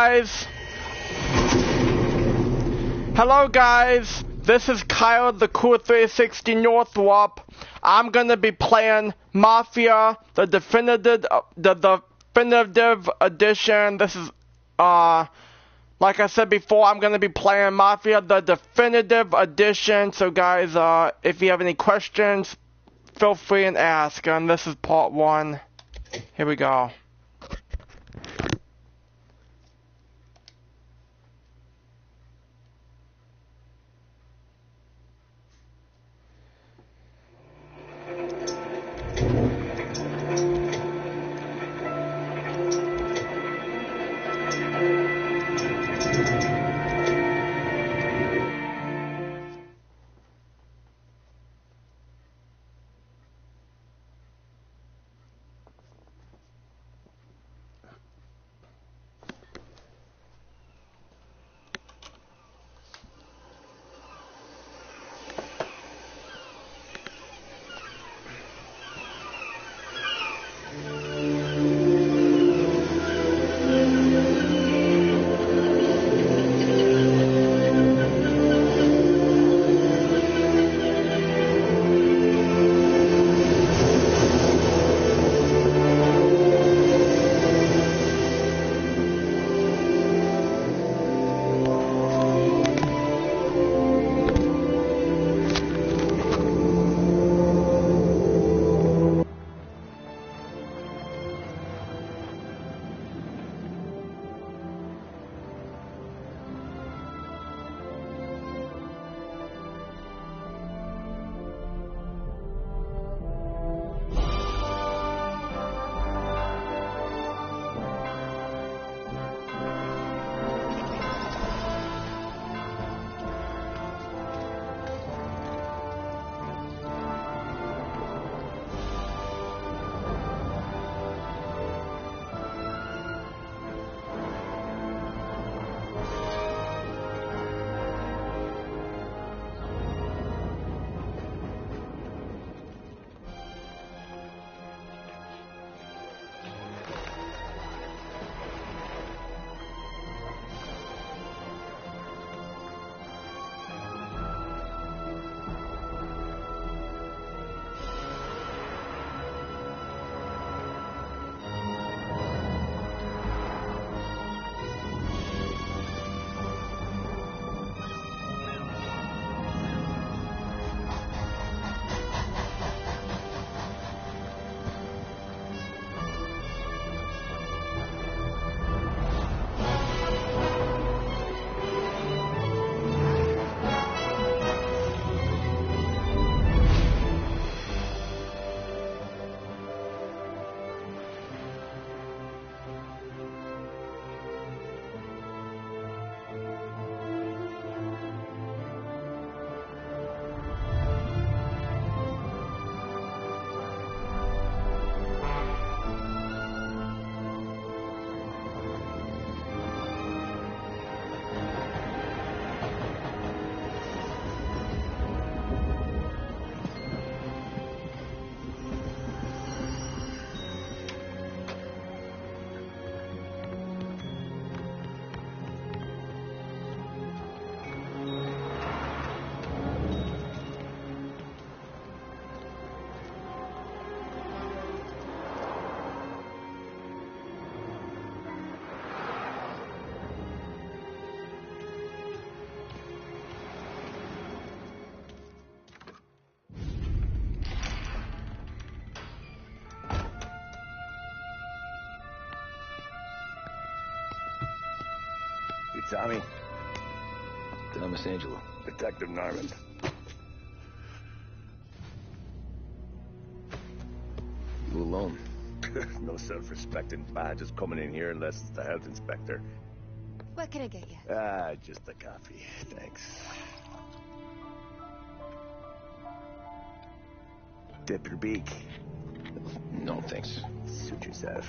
guys. Hello guys. This is Kyle the Cool 360 Northwarp. I'm gonna be playing Mafia, the definitive edition. This is like I said before, I'm gonna be playing Mafia, the definitive edition. So guys, if you have any questions, feel free and ask. And this is part 1. Here we go. Tommy. Thomas Angelo. Detective Norman. You alone? No self-respecting badges coming in here unless it's the health inspector. What can I get you? Just a coffee. Thanks. Dip your beak. No, thanks. Suit yourself.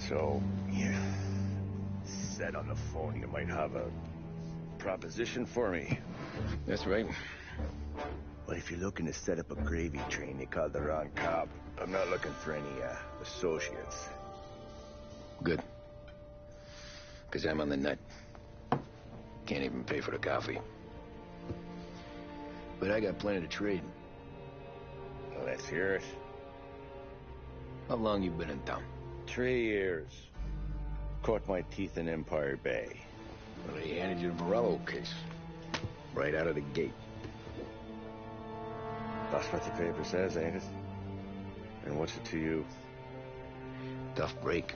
So, yeah. Said on the phone you might have a proposition for me. That's right. Well, if you're looking to set up a gravy train, you called the wrong cop. I'm not looking for any associates. Good. Because I'm on the nut. Can't even pay for the coffee. But I got plenty to trade. Well, let's hear it. How long you been in town? 3 years. Caught my teeth in Empire Bay. Well, they handed you the Morello case. Right out of the gate. That's what the paper says, ain't it? And what's it to you? Tough break.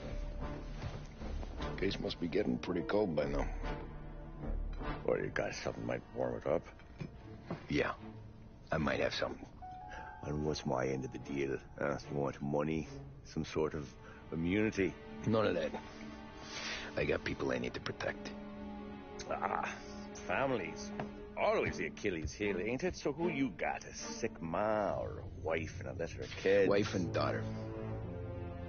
Case must be getting pretty cold by now. Or you got something might warm it up? Yeah, I might have something. And what's my end of the deal? You want money? Some sort of immunity? None of that. I got people I need to protect. Families. Always the Achilles heel, ain't it? So who you got? A sick ma or a wife and a litter of kids? Wife and daughter.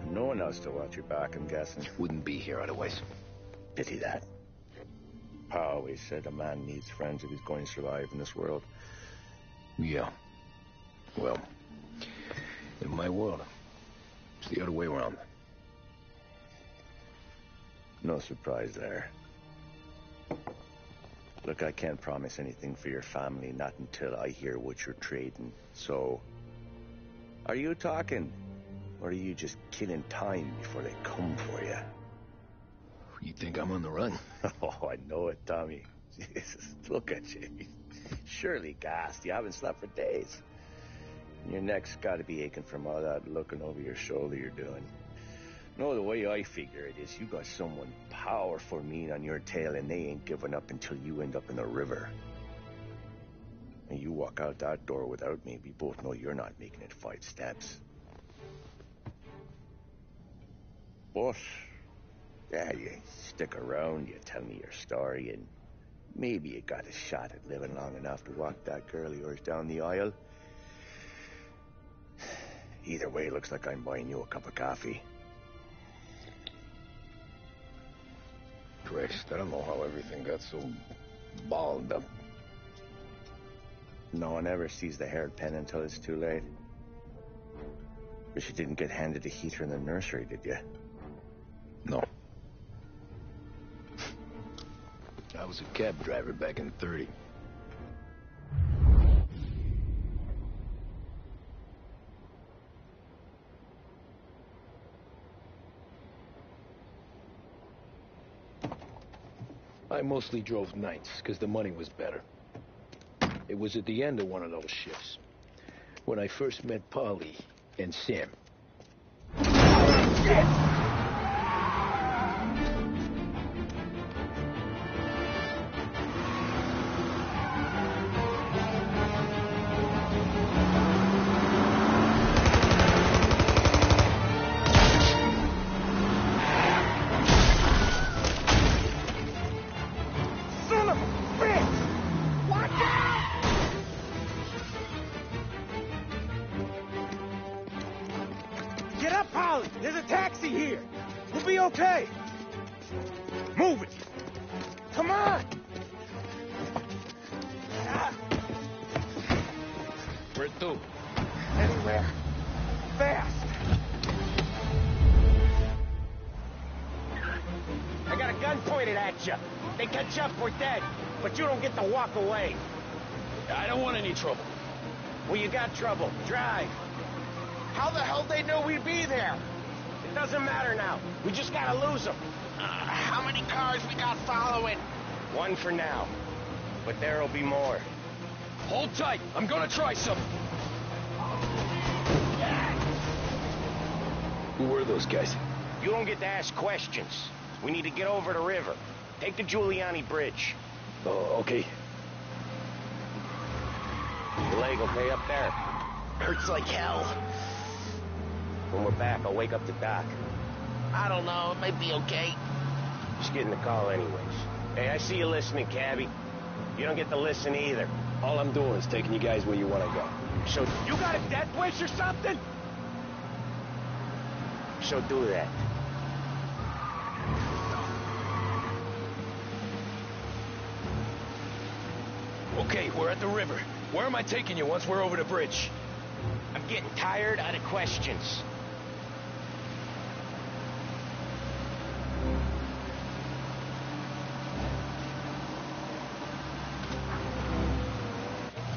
And no one else to watch your back, I'm guessing. Wouldn't be here otherwise. Pity that. Pa always said a man needs friends if he's going to survive in this world. Yeah. Well, in my world, it's the other way around. No surprise there. Look, I can't promise anything for your family, not until I hear what you're trading. So, are you talking? Or are you just killing time before they come for you? You think I'm on the run? Oh, I know it, Tommy. Jesus, look at you. Surely gassed. You haven't slept for days. And your neck's got to be aching from all that looking over your shoulder you're doing. No, the way I figure it is you got someone powerful mean on your tail and they ain't giving up until you end up in the river. And you walk out that door without me, we both know you're not making it 5 steps. But, yeah, you stick around, you tell me your story, and maybe you got a shot at living long enough to walk that girl of yours down the aisle. Either way, it looks like I'm buying you a cup of coffee. Christ, I don't know how everything got so balled up. No one ever sees the haired pen until it's too late. But you didn't get handed a heater in the nursery, did you? No. I was a cab driver back in '30. I mostly drove nights, because the money was better. It was at the end of one of those shifts, when I first met Polly and Sam. Get up, Polly! There's a taxi here! We'll be okay! Move it! Come on! Where to? Anywhere. Fast! I got a gun pointed at you. They catch up, we're dead. But you don't get to walk away. I don't want any trouble. Well, you got trouble. Drive. How the hell they know we'd be there? It doesn't matter now. We just gotta lose them. How many cars we got following? One for now. But there'll be more. Hold tight. I'm gonna try something. Who were those guys? You don't get to ask questions. We need to get over the river. Take the Giuliani Bridge. Oh, okay. Your leg okay up there? Hurts like hell. When we're back, I'll wake up the doc. I don't know, it might be okay. Just getting the call anyways. Hey, I see you listening, cabbie. You don't get to listen either. All I'm doing is taking you guys where you want to go. So, you got a death wish or something? So do that. Okay, we're at the river. Where am I taking you once we're over the bridge? I'm getting tired out of questions.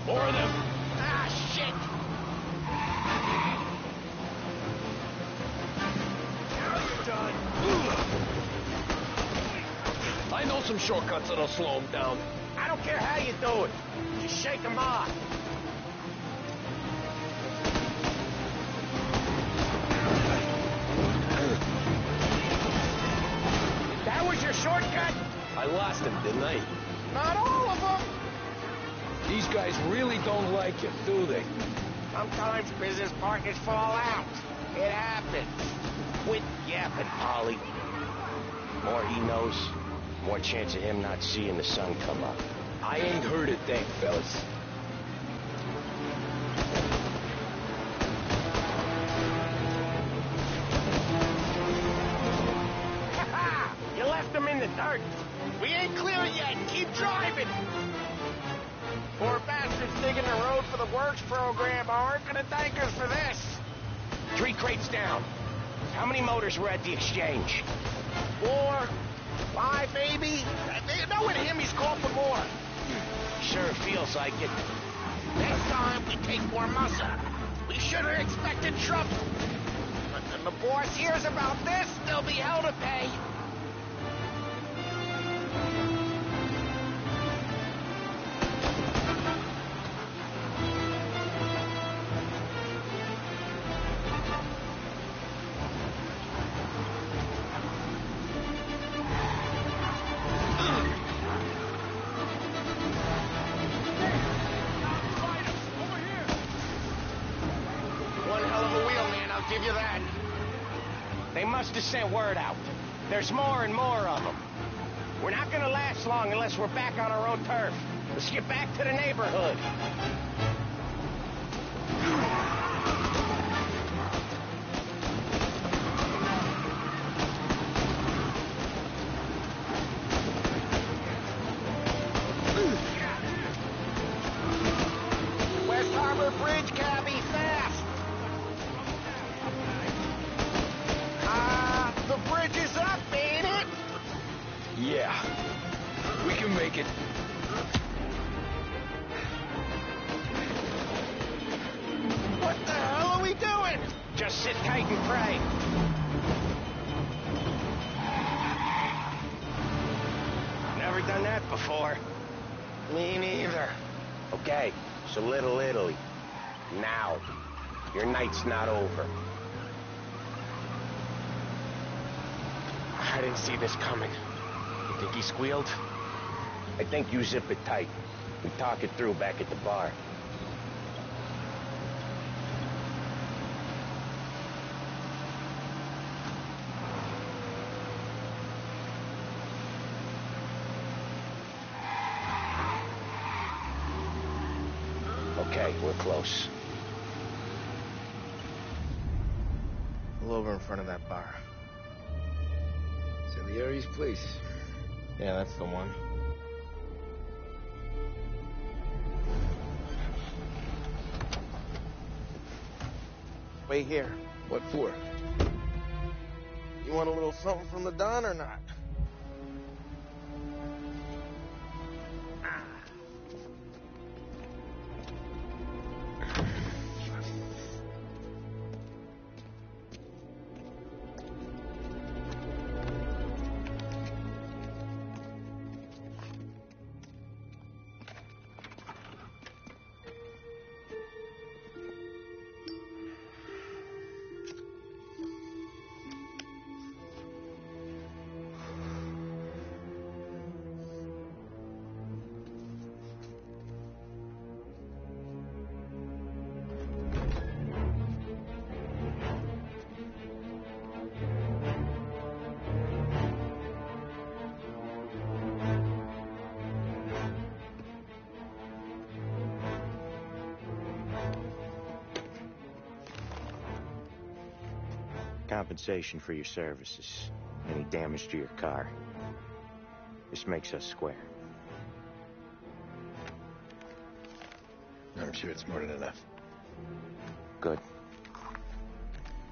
More of them. Ah, shit! Done. I know some shortcuts that'll slow them down. I don't care how you do it. Just shake them off. That was your shortcut? I lost him, didn't I? Not all of them. These guys really don't like you, do they? Sometimes business partners fall out. It happens. Quit yapping, Polly. More he knows, more chance of him not seeing the sun come up. I ain't heard a thing, fellas. Ha-ha! You left them in the dirt. We ain't clear yet. Keep driving. Poor bastards digging the road for the works program aren't gonna thank us for this. 3 crates down. How many motors were at the exchange? 4, 5 maybe? Knowing him, he's called for more. Sure feels like it. Next time, we take more muscle. We should have expected trouble. But when the boss hears about this, there'll be hell to pay. One hell of a wheel, man, I'll give you that. They must have sent word out. There's more and more of them. We're not gonna last long unless we're back on our own turf. Let's get back to the neighborhood. West Harbor Bridge, cabby, fast! The bridge is up, ain't it? Yeah. We can make it. What the hell are we doing? Just sit tight and pray. Never done that before. Me neither. Okay, so Little Italy. Now. Your night's not over. I didn't see this coming. You think he squealed? I think you zip it tight. We talk it through back at the bar. Okay, we're close. Pull over in front of that bar. Salieri's place. Yeah, that's the one. Wait here. What for? You want a little something from the Don or not? Compensation for your services. Any damage to your car. This makes us square. I'm sure it's more than enough. Good.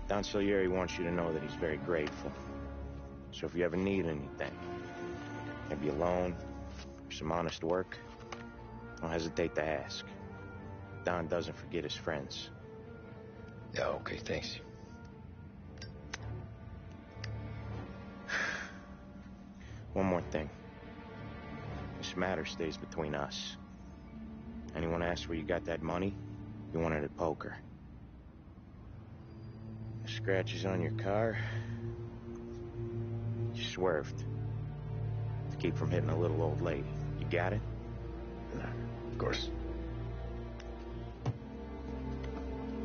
Don Salieri wants you to know that he's very grateful. So if you ever need anything, maybe a loan, or some honest work, don't hesitate to ask. Don doesn't forget his friends. Yeah, okay, thanks. One more thing. This matter stays between us. Anyone asks where you got that money, you won it at poker. The scratches on your car, you swerved. To keep from hitting a little old lady. You got it? Nah, of course.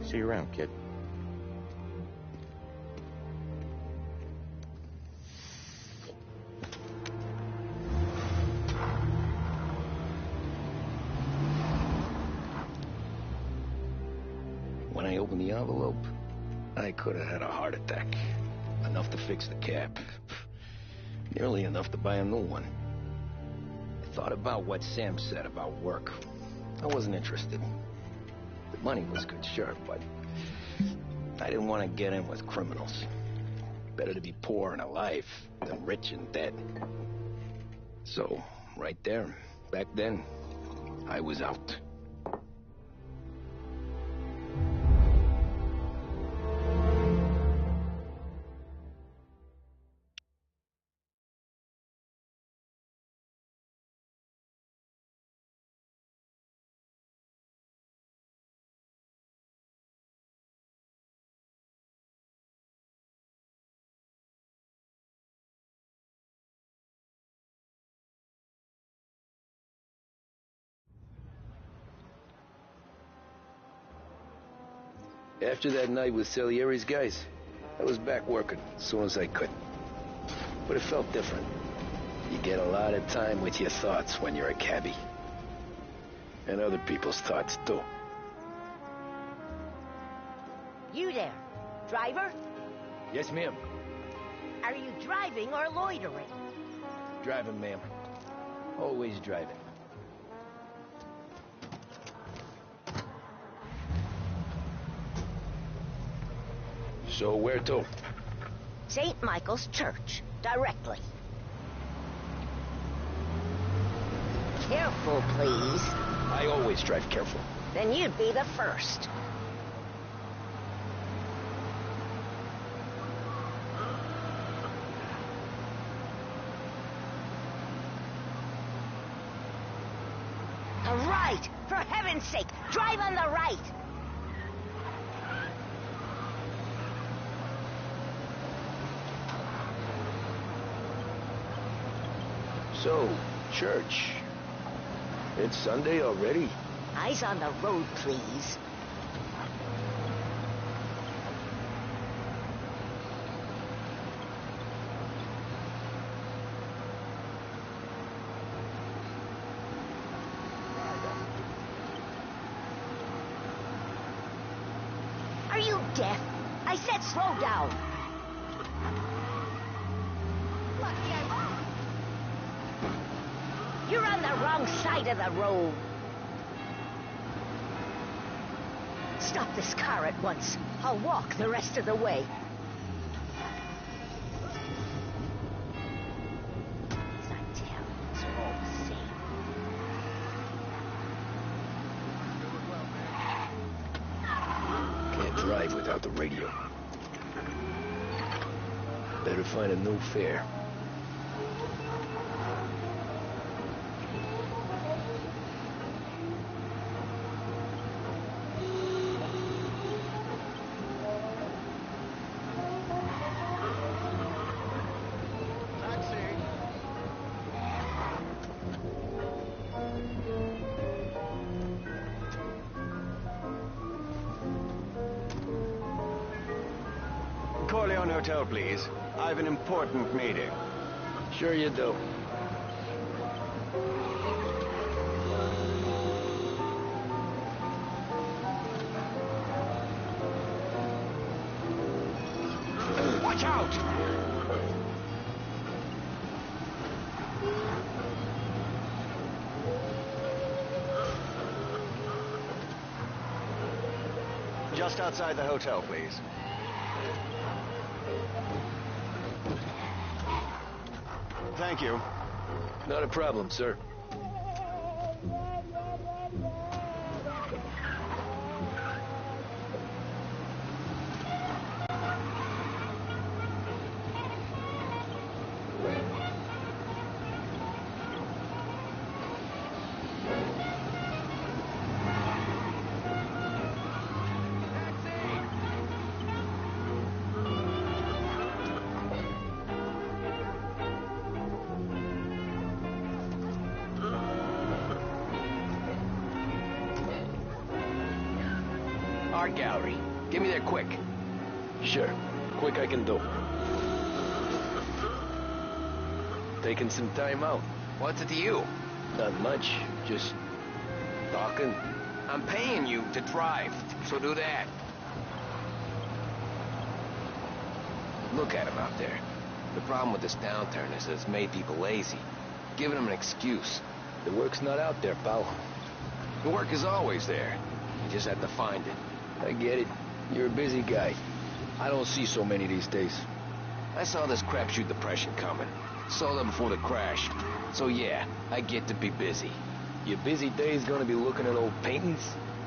See you around, kid. When I opened the envelope, I could have had a heart attack. Enough to fix the cap. Nearly enough to buy a new one. I thought about what Sam said about work. I wasn't interested. The money was good, sure, but I didn't want to get in with criminals. Better to be poor and alive than rich and dead. So, right there, back then, I was out. After that night with Salieri's guys, I was back working as soon as I could. But it felt different. You get a lot of time with your thoughts when you're a cabbie. And other people's thoughts, too. You there, driver? Yes, ma'am. Are you driving or loitering? Driving, ma'am. Always driving. So where to? St. Michael's Church, directly. Careful, please. I always drive careful. Then you'd be the first. The right! For heaven's sake, drive on the right! So, church. It's Sunday already? Eyes on the road, please. Are you deaf? I said slow down. You're on the wrong side of the road. Stop this car at once. I'll walk the rest of the way. As I tell you, it's all the same. Can't drive without the radio. Better find a new fare. Corleone Hotel, please. I've an important meeting. Sure you do. Watch out! Just outside the hotel, please. Thank you. Not a problem, sir. art gallery. Get me there quick. Sure. Quick I can do. Taking some time out. What's it to you? Not much. Just talking. I'm paying you to drive, so do that. Look at him out there. The problem with this downturn is that it's made people lazy. Giving them an excuse. The work's not out there, pal. The work is always there. You just have to find it. I get it. You're a busy guy. I don't see so many these days. I saw this crapshoot depression coming. Saw that before the crash. So yeah, I get to be busy. Your busy day's gonna be looking at old paintings?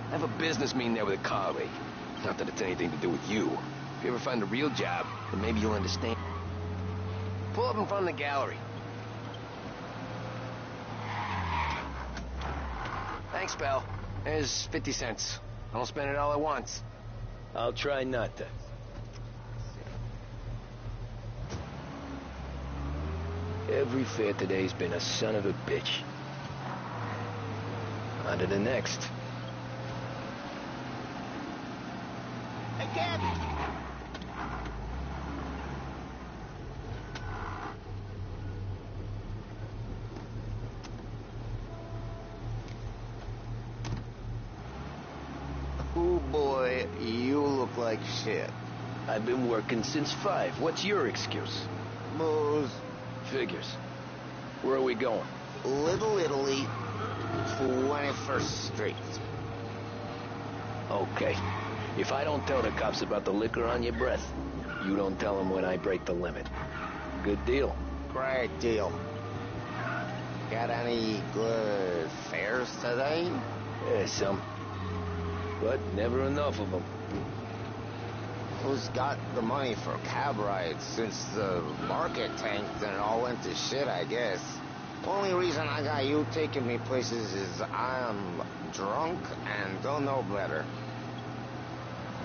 I have a business meeting there with a colleague. Not that it's anything to do with you. If you ever find a real job, then maybe you'll understand. Pull up in front of the gallery. Thanks, pal. There's 50 cents. I don't spend it all at once. I'll try not to. Every fair today's been a son of a bitch. On to the next. Hey, Kid! Oh boy, you look like shit. I've been working since 5. What's your excuse? Booze. Figures. Where are we going? Little Italy, 21st Street. Okay. If I don't tell the cops about the liquor on your breath, you don't tell them when I break the limit. Good deal. Great deal. Got any good fares today? Yeah, some. But never enough of them. Who's got the money for cab rides since the market tanked and it all went to shit, I guess? Only reason I got you taking me places is I'm drunk and don't know better.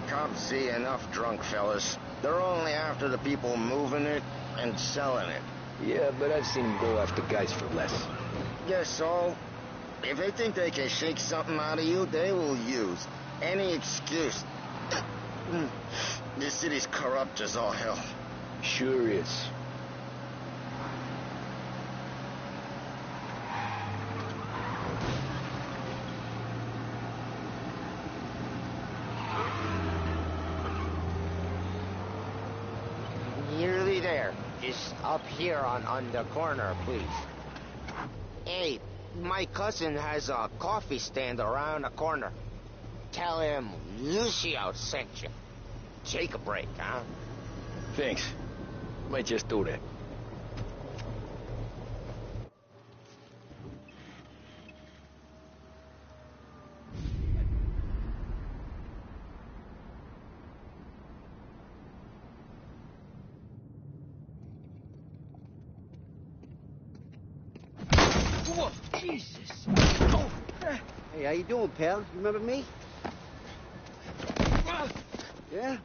Cops see enough drunk fellas. They're only after the people moving it and selling it. Yeah, but I've seen them go after guys for less. Guess so. If they think they can shake something out of you, they will use any excuse. This city's corrupt as all hell. Sure is. Nearly there. Just up here on the corner, please. Hey, my cousin has a coffee stand around the corner. Tell him Lucio sent you. Take a break, huh? Thanks. Might just do that. Whoa, Jesus. Oh. Hey, how you doing, pal? You remember me? Yeah?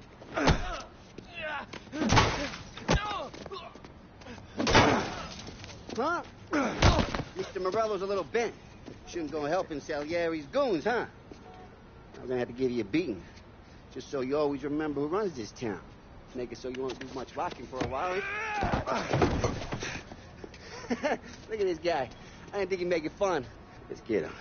Huh? Mr. Morello's a little bent. Shouldn't go helping Salieri's goons, huh? I'm gonna have to give you a beating. Just so you always remember who runs this town. Make it so you won't do much rocking for a while. Look at this guy. I didn't think he'd make it fun. Let's get him.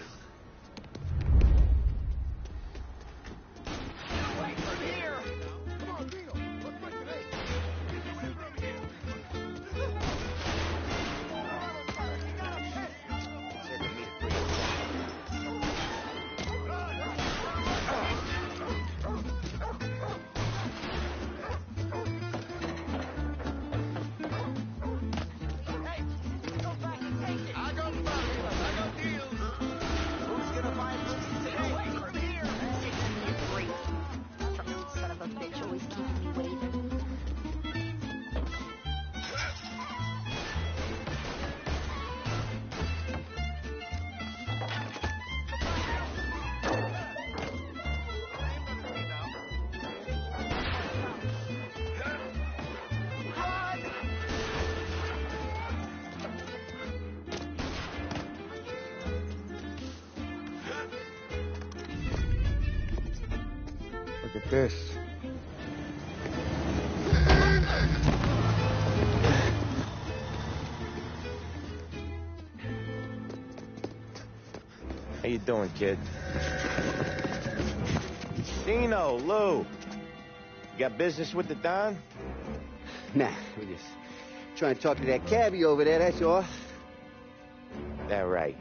Look at this. How you doing, kid? Dino, Lou. You got business with the Don? Nah, we're just trying to talk to that cabbie over there, that's all. That right.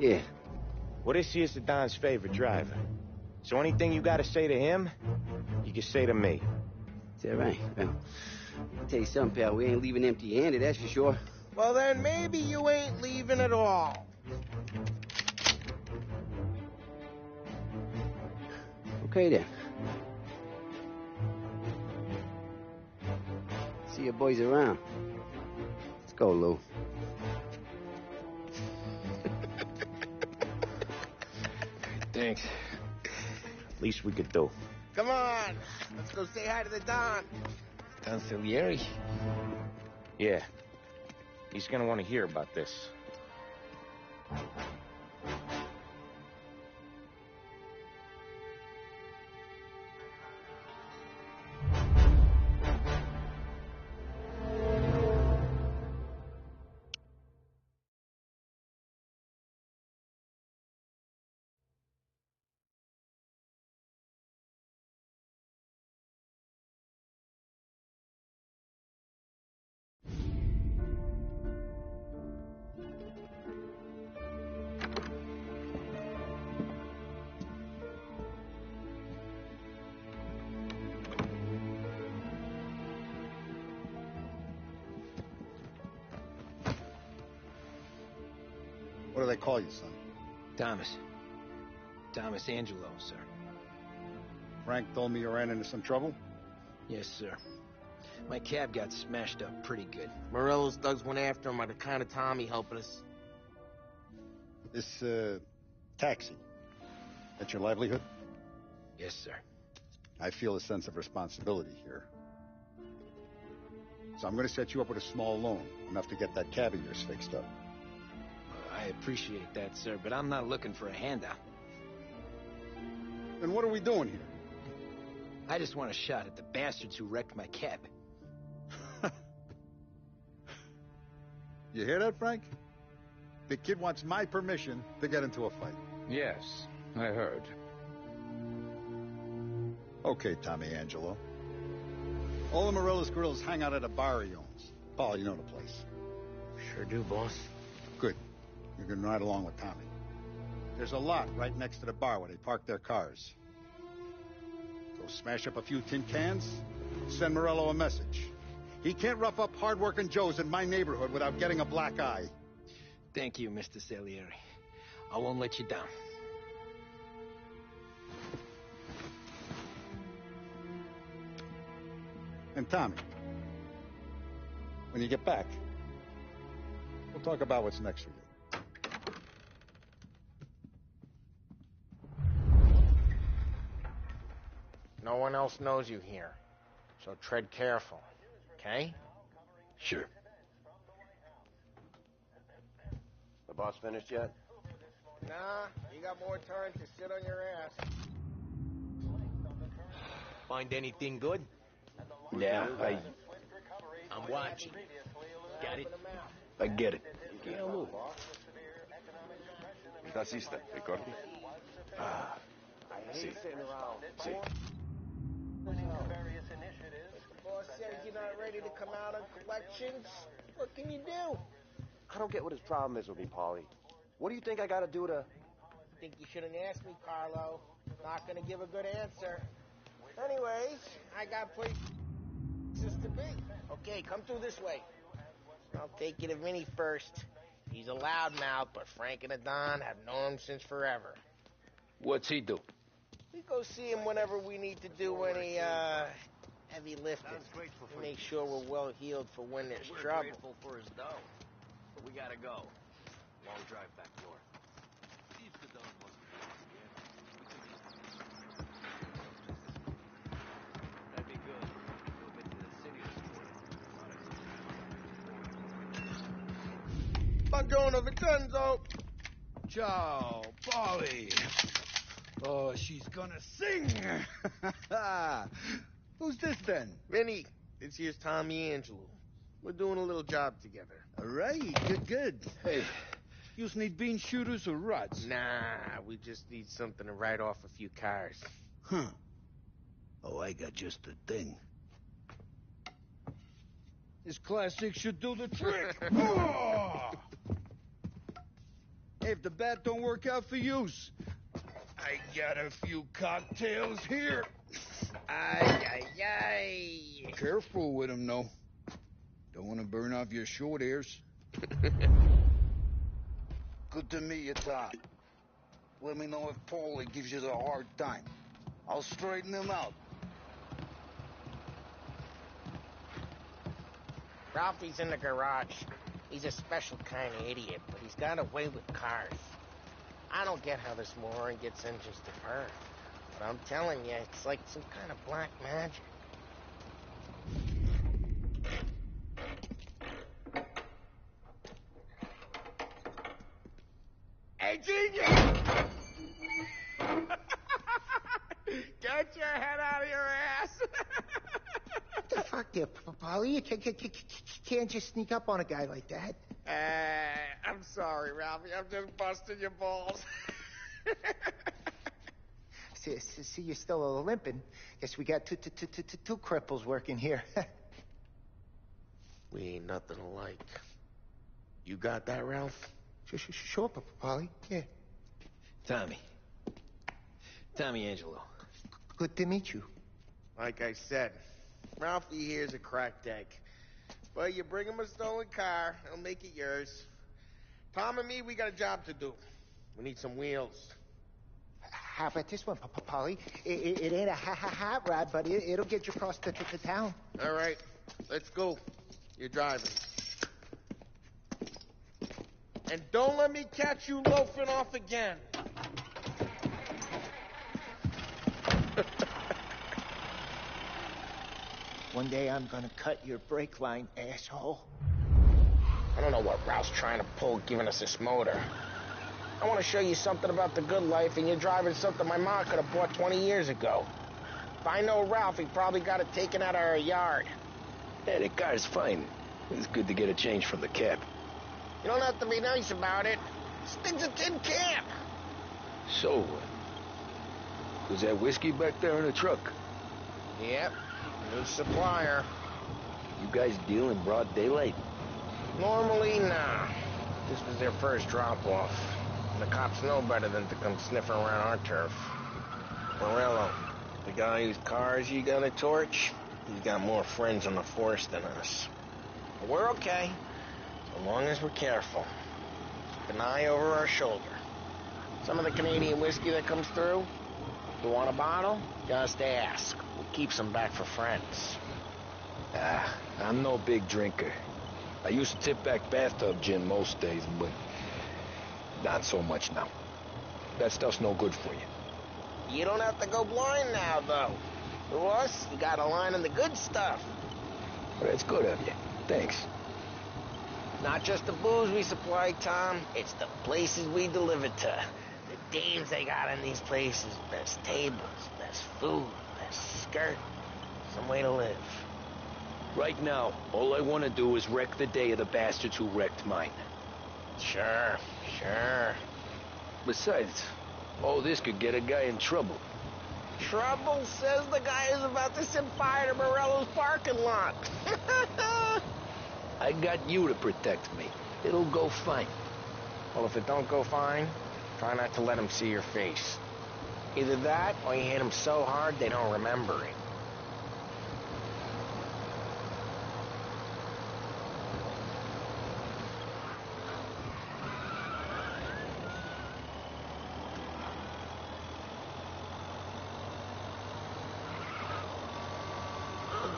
Yeah. Well, this here's the Don's favorite driver. So anything you gotta say to him, you can say to me. Is that right? Well, I'll tell you something, pal. We ain't leaving empty-handed, that's for sure. Well, then maybe you ain't leaving at all. Okay, then. See your boys around. Let's go, Lou. Thanks. Least we could do. Come on, let's go say hi to the Don. Don Salieri? Yeah. He's gonna want to hear about this. What do they call you, son? Thomas. Thomas Angelo, sir. Frank told me you ran into some trouble? Yes, sir. My cab got smashed up pretty good. Morello's thugs went after him by the kind of Tommy helping us. This, taxi. That's your livelihood? Yes, sir. I feel a sense of responsibility here. So I'm gonna set you up with a small loan, enough to get that cab of yours fixed up. I appreciate that, sir, but I'm not looking for a handout. Then what are we doing here? I just want a shot at the bastards who wrecked my cab. You hear that, Frank? The kid wants my permission to get into a fight. Yes, I heard. Okay, Tommy Angelo. All the Morello's girls hang out at a bar he owns. Paul, you know the place. Sure do, boss. Good. You can ride along with Tommy. There's a lot right next to the bar where they park their cars. Go smash up a few tin cans, send Morello a message. He can't rough up hard-working Joes in my neighborhood without getting a black eye. Thank you, Mr. Salieri. I won't let you down. And Tommy, when you get back, we'll talk about what's next for you. No one else knows you here, so tread careful, okay? Sure. The boss finished yet? Nah, you got more time to sit on your ass. Find anything good? Yeah, I'm watching. Got it? I get it. ¿Estás lista, Ricardo? Ah, sí. Sí. Boss says you're not ready to come out on collections. What can you do? I don't get what his problem is with me, Paulie. What do you think I gotta do to... Think you shouldn't ask me, Carlo. Not gonna give a good answer. Anyways, I got places to be. Okay, come through this way. I'll take you to Vinny first. He's a loudmouth, but Frank and the Don have known him since forever. What's he do? We go see him whenever we need to do any, heavy lifting. We make sure we're well healed for when there's trouble. Grateful for his dough, but we gotta go. Long drive back north. See if the Don wasn't That'd be good. Go a bit to the city this morning. Buongiorno, Vincenzo. Ciao, Polly. Oh, she's gonna sing! Who's this then? Vinny, this here's Tommy Angelo. We're doing a little job together. All right, good. Hey, you need bean shooters or rods? Nah, we just need something to write off a few cars. Huh. Oh, I got just the thing. This classic should do the trick. Oh! Hey, if the bat don't work out for yous, I got a few cocktails here. Ay. Careful with them, though. Don't want to burn off your short hairs. Good to meet you, Tom. Let me know if Paulie gives you the hard time. I'll straighten him out. Ralphie's in the garage. He's a special kind of idiot, but he's got a way with cars. I don't get how this moron gets engines to birth. But I'm telling you, it's like some kind of black magic. Hey, genius! Get your head out of your ass! What the fuck there, Polly? You can't just sneak up on a guy like that. I'm sorry, Ralphie. I'm just busting your balls. See, you're still limping. Guess we got two cripples working here. We ain't nothing alike. You got that, Ralph? Sure, Polly. Yeah. Tommy Angelo. Good to meet you. Like I said, Ralphie here's a cracked egg. But you bring him a stolen car, he'll make it yours. Tom and me, we got a job to do. We need some wheels. How about this one, Polly? It ain't a hot rod, but it'll get you across the town. All right, let's go. You're driving. And don't let me catch you loafing off again. One day I'm gonna cut your brake line, asshole. I don't know what Ralph's trying to pull giving us this motor. I want to show you something about the good life, and you're driving something my mom could have bought 20 years ago. If I know Ralph, he probably got it taken out of our yard. Yeah, the car's fine. It's good to get a change from the cab. You don't have to be nice about it. This thing's a tin can. So, was that whiskey back there in the truck? Yep, new supplier. You guys deal in broad daylight? Normally, nah. This was their first drop-off. The cops know better than to come sniffing around our turf. Morello, the guy whose cars you got a torch, he's got more friends on the force than us. But we're okay, so long as we're careful. Keep an eye over our shoulder. Some of the Canadian whiskey that comes through, if you want a bottle, just ask. We'll keep some back for friends. I'm no big drinker. I used to tip back bathtub gin most days, but not so much now. That stuff's no good for you. You don't have to go blind now, though. To us, you got a line on the good stuff. Well, that's good of you. Thanks. Not just the booze we supply, Tom. It's the places we deliver to. The dames they got in these places. Best tables, best food, best skirt. Some way to live. Right now, all I want to do is wreck the day of the bastards who wrecked mine. Sure. Besides, all this could get a guy in trouble. Trouble, says the guy who's about to set fire to Morello's parking lot. I got you to protect me. It'll go fine. Well, if it don't go fine, try not to let them see your face. Either that, or you hit them so hard they don't remember it.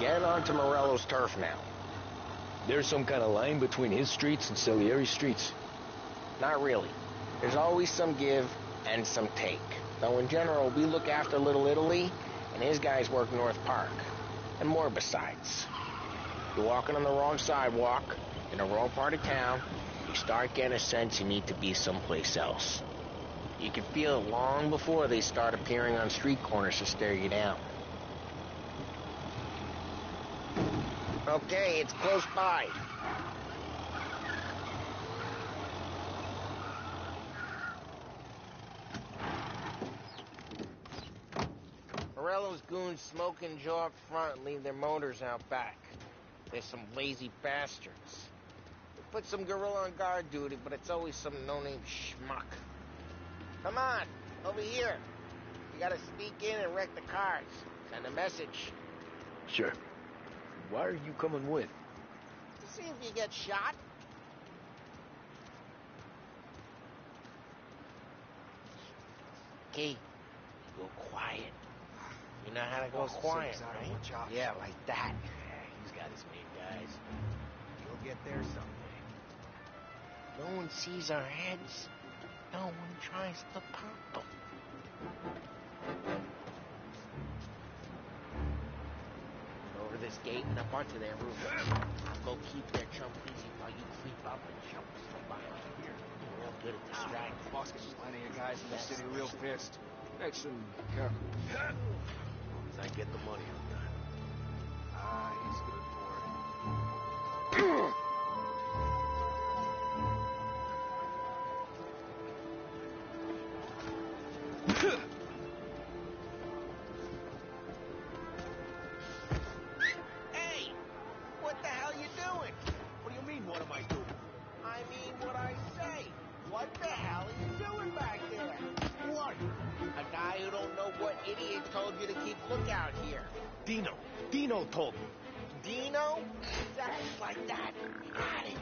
Get onto Morello's turf now. There's some kind of line between his streets and Salieri's streets? Not really. There's always some give and some take. Though in general, we look after Little Italy, and his guys work North Park. And more besides. You're walking on the wrong sidewalk, in the wrong part of town, you start getting a sense you need to be someplace else. You can feel it long before they start appearing on street corners to stare you down. Okay, it's close by. Morello's goons smoke and jaw up front and leave their motors out back. They're some lazy bastards. They put some gorilla on guard duty, but it's always some no-name schmuck. Come on, over here. You gotta sneak in and wreck the cars. Send a message. Sure. Why are you coming with? To see if you get shot. Key, go quiet. You know how to go quiet, right? Yeah, like that. He's got his main guys. You'll get there someday. No one sees our heads. No one tries to pop them. Over this gate and up onto their roof. I'll go keep their chump busy while you creep up and jump from behind here. You're real good at distracting. Boss gets plenty of guys in the city real pissed. Makes them careful. I get the money on time. Ah, he's good for it. Hey! What the hell you doing? What do you mean, what am I doing? I mean what I say. What the hell are you doing back there? What? A guy who don't know what idiot told you to keep lookout here. Dino. Dino told me. Dino? Sounds like that. Got it.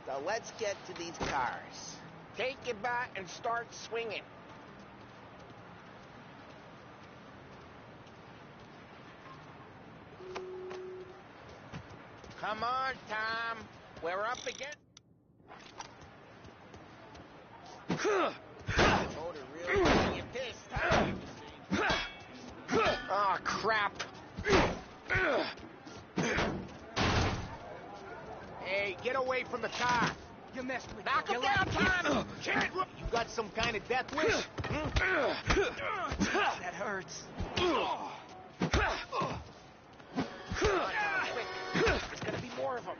So let's get to these cars. Take your bat and start swinging. Come on, Tom. We're up against... Motor really getting you pissed, huh? Oh, crap. Hey, get away from the car. You messed with me. Knock him down, Tom. Shit. You got some kind of death wish? That hurts. There's gonna be more of them.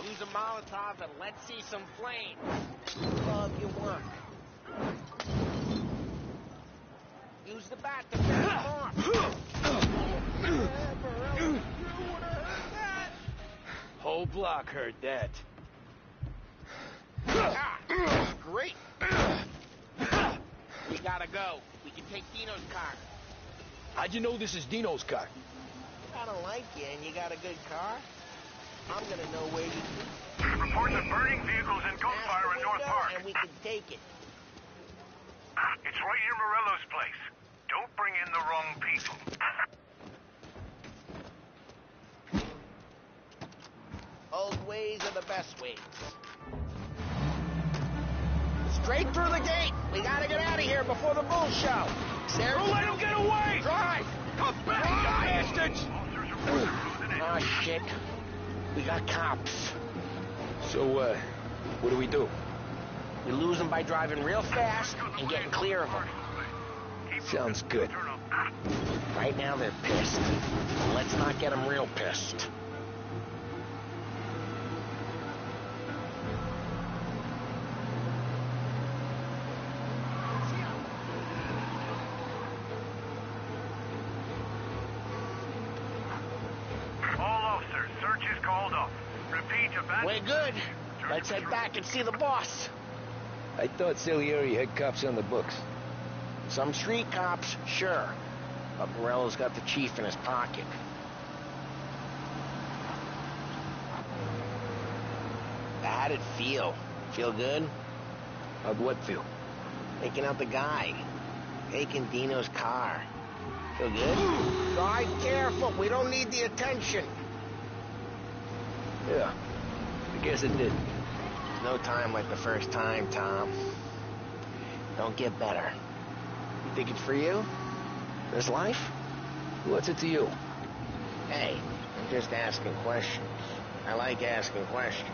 Use a Molotov and let's see some flame. Love your work. Use the bat to finish them off. Whole block heard that. Ah, great. We gotta go. We can take Dino's car. How'd you know this is Dino's car? I don't like you and you got a good car. I'm gonna know where you Reports of burning vehicles and gunfire in North Park. and we can take it. It's right near Morello's place. Don't bring in the wrong people. Old ways are the best ways. Straight through the gate. We gotta get out of here before the bull show. Don't let him get away! Drive! Come back, you bastards! Oh, shit. We got cops. So, what do we do? We lose them by driving real fast and getting clear of them. Sounds good. Right now they're pissed. Let's not get them real pissed. All officers, search is called off. Repeat, We're good. Let's head back and see the boss. I thought Salieri had cops on the books. Some street cops, sure. But Morello's got the chief in his pocket. How'd it feel? Feel good? How'd what feel? Taking out the guy. Taking Dino's car. Feel good? Drive careful. We don't need the attention. Yeah, I guess it did. No time like the first time, Tom. Don't get better. You think it's for you? This life? What's it to you? Hey, I'm just asking questions. I like asking questions.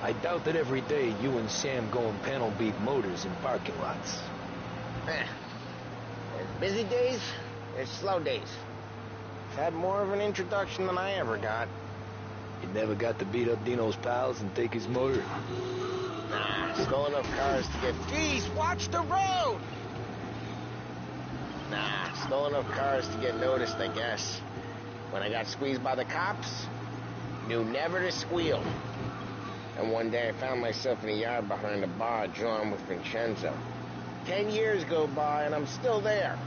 I doubt that every day you and Sam go and panel beat motors in parking lots. There's busy days, there's slow days. I've had more of an introduction than I ever got. You never got to beat up Dino's pals and take his motor? Nah, stole enough cars to get... Jeez, watch the road! Nah, stole enough cars to get noticed, I guess. When I got squeezed by the cops, knew never to squeal. And one day I found myself in a yard behind a bar drawn with Vincenzo. 10 years go by and I'm still there.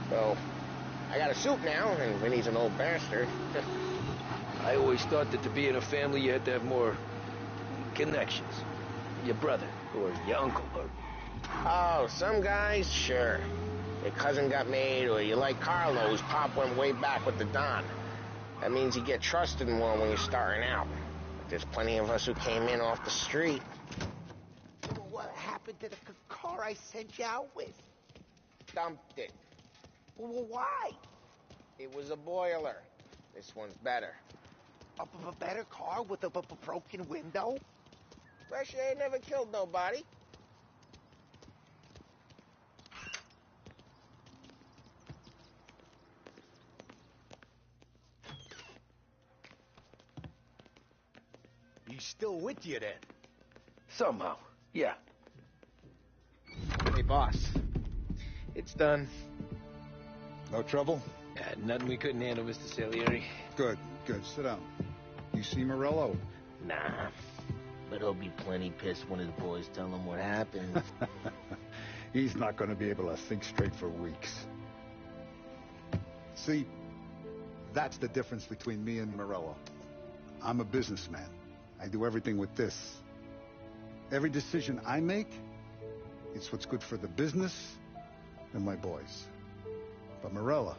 So, I got a suit now, and Vinny's an old bastard. I always thought that to be in a family you had to have more connections. Your brother, or your uncle, or... Oh, some guys, sure. Your cousin got made, or you like Carlo's, Pop went way back with the Don. That means you get trusted more when you're starting out. But there's plenty of us who came in off the street. What happened to the car I sent you out with? Dumped it. Well, why? It was a boiler. This one's better. A better car with a broken window? Fresh air never killed nobody. He's still with you then? Somehow, yeah. Hey, boss. It's done. No trouble? Nothing we couldn't handle, Mr. Salieri. Good, good. Sit down. You see Morello? Nah. But he'll be plenty pissed when his boys tell him what happened. He's not going to be able to think straight for weeks. See, that's the difference between me and Morello. I'm a businessman. I do everything with this. Every decision I make, it's what's good for the business and my boys. But Morello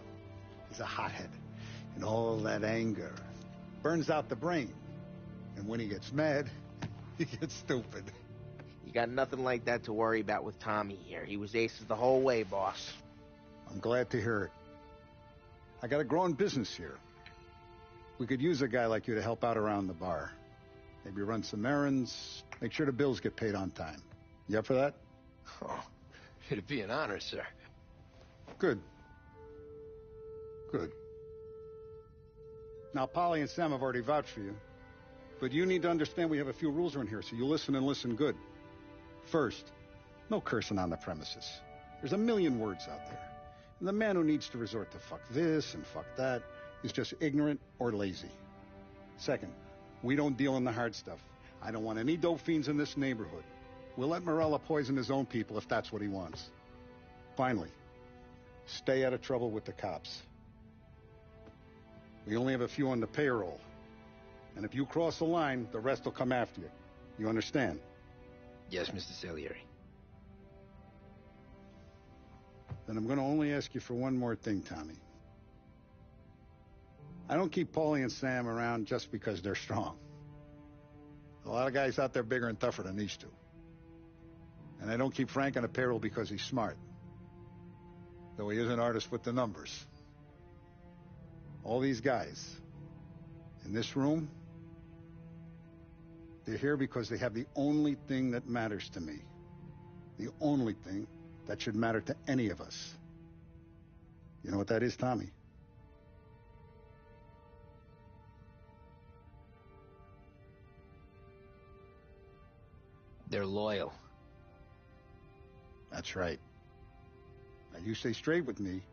is a hothead, and all that anger burns out the brain. And when he gets mad, he gets stupid. You got nothing like that to worry about with Tommy here. He was aces the whole way, boss. I'm glad to hear it. I got a growing business here. We could use a guy like you to help out around the bar. Maybe run some errands, make sure the bills get paid on time. You up for that? Oh, it'd be an honor, sir. Good. Good. Now, Polly and Sam have already vouched for you. But you need to understand we have a few rules around here, so you listen and listen good. First, no cursing on the premises. There's a million words out there. And the man who needs to resort to fuck this and fuck that is just ignorant or lazy. Second, we don't deal in the hard stuff. I don't want any dope fiends in this neighborhood. We'll let Morello poison his own people if that's what he wants. Finally, stay out of trouble with the cops. We only have a few on the payroll. And if you cross the line, the rest will come after you. You understand? Yes, Mr. Salieri. Then I'm going to only ask you for one more thing, Tommy. I don't keep Paulie and Sam around just because they're strong. A lot of guys out there bigger and tougher than these two. And I don't keep Frank on the payroll because he's smart. Though he is an artist with the numbers. All these guys in this room, they're here because they have the only thing that matters to me. The only thing that should matter to any of us. You know what that is, Tommy? They're loyal. That's right. Now, you stay straight with me,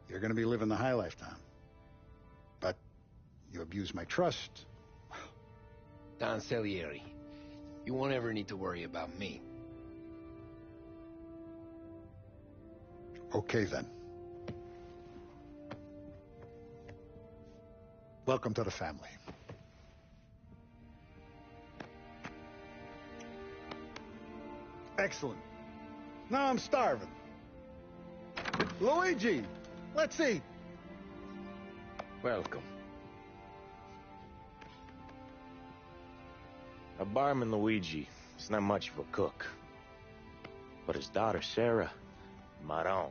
you're going to be living the high life, Tom. But you abuse my trust. Don Salieri, you won't ever need to worry about me. Okay, then. Welcome to the family. Excellent. Now I'm starving. Luigi, let's eat. Welcome. A barman, Luigi, is not much of a cook. But his daughter, Sarah, Maron.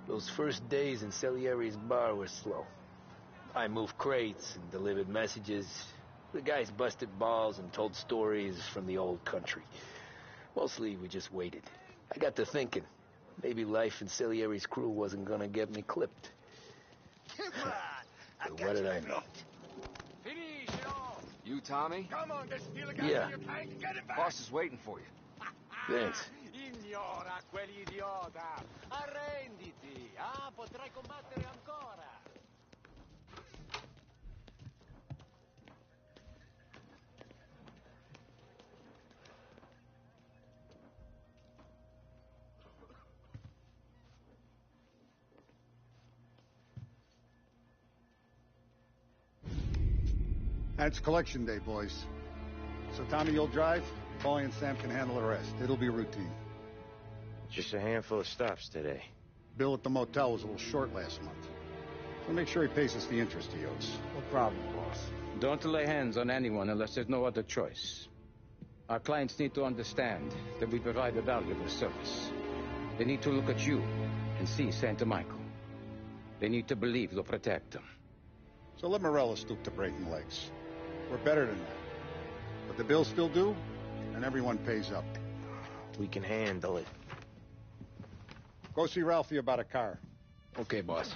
Those first days in Salieri's bar were slow. I moved crates and delivered messages. The guys busted balls and told stories from the old country. Mostly, we just waited. I got to thinking, maybe life in Salieri's crew wasn't gonna get me clipped. Come on! But what did I know? You, Tommy? Come on, get steal a guy Yeah. in your tank. Get it back. Boss is waiting for you. Thanks. Ignora quell'idiota! Arrenditi! Ah, potrai combattere ancora! And it's collection day, boys. So Tommy, you'll drive. Paulie and Sam can handle the rest. It'll be routine. Just a handful of stops today. Bill at the motel was a little short last month. So make sure he pays us the interest he owes. No problem, boss. Don't lay hands on anyone unless there's no other choice. Our clients need to understand that we provide a valuable service. They need to look at you and see Santa Michael. They need to believe you'll protect them. So let Morello stoop to breaking legs. We're better than that. But the bills still due, and everyone pays up. We can handle it. Go see Ralphie about a car. Okay, boss.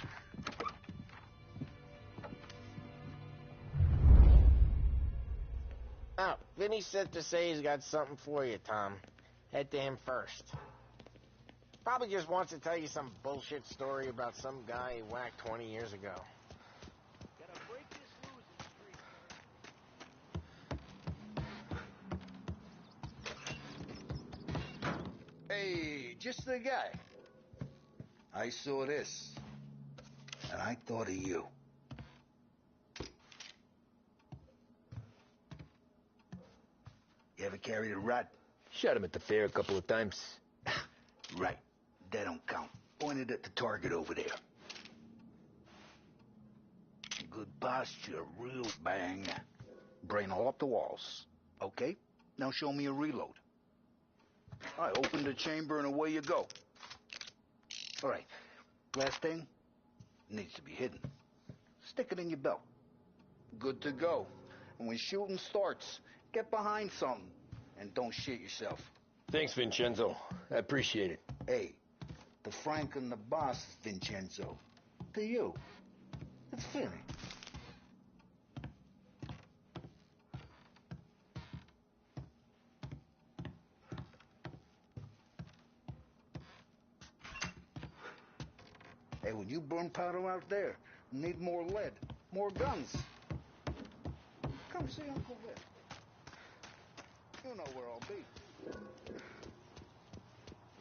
Oh, Vinny said to say he's got something for you, Tom. Head to him first. Probably just wants to tell you some bullshit story about some guy he whacked 20 years ago. Hey, just the guy. I saw this, and I thought of you. You ever carried a rat? Shot him at the fair a couple of times. Right. That don't count. Pointed at the target over there. Good posture, real bang. Brain all up the walls. Okay, now show me a reload. I open the chamber and away you go. All right, last thing needs to be hidden. Stick it in your belt. Good to go. And when shooting starts, get behind something and don't shit yourself. Thanks, Vincenzo. I appreciate it. Hey, the Frank and the boss, Vincenzo. To you. It's Vinny. Hey, when you burn powder out there, you need more lead, more guns. Come see Uncle Vic. You know where I'll be.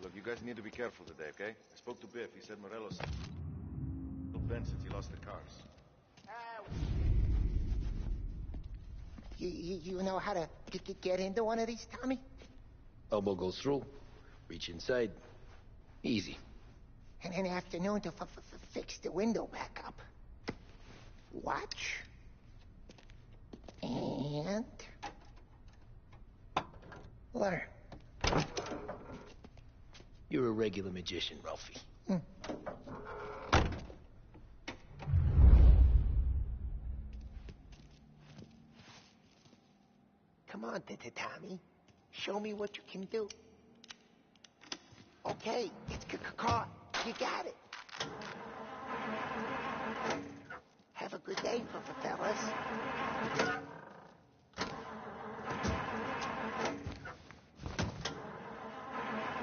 Look, you guys need to be careful today, okay? I spoke to Biff. He said Morello's bent since he lost the cars. You know how to get into one of these, Tommy? Elbow goes through. Reach inside. Easy. And an afternoon to fix the window back up. Watch. And... learn. You're a regular magician, Ralphie. Come on, Tommy. Show me what you can do. Okay, it's caught. You got it. Have a good day, fellas.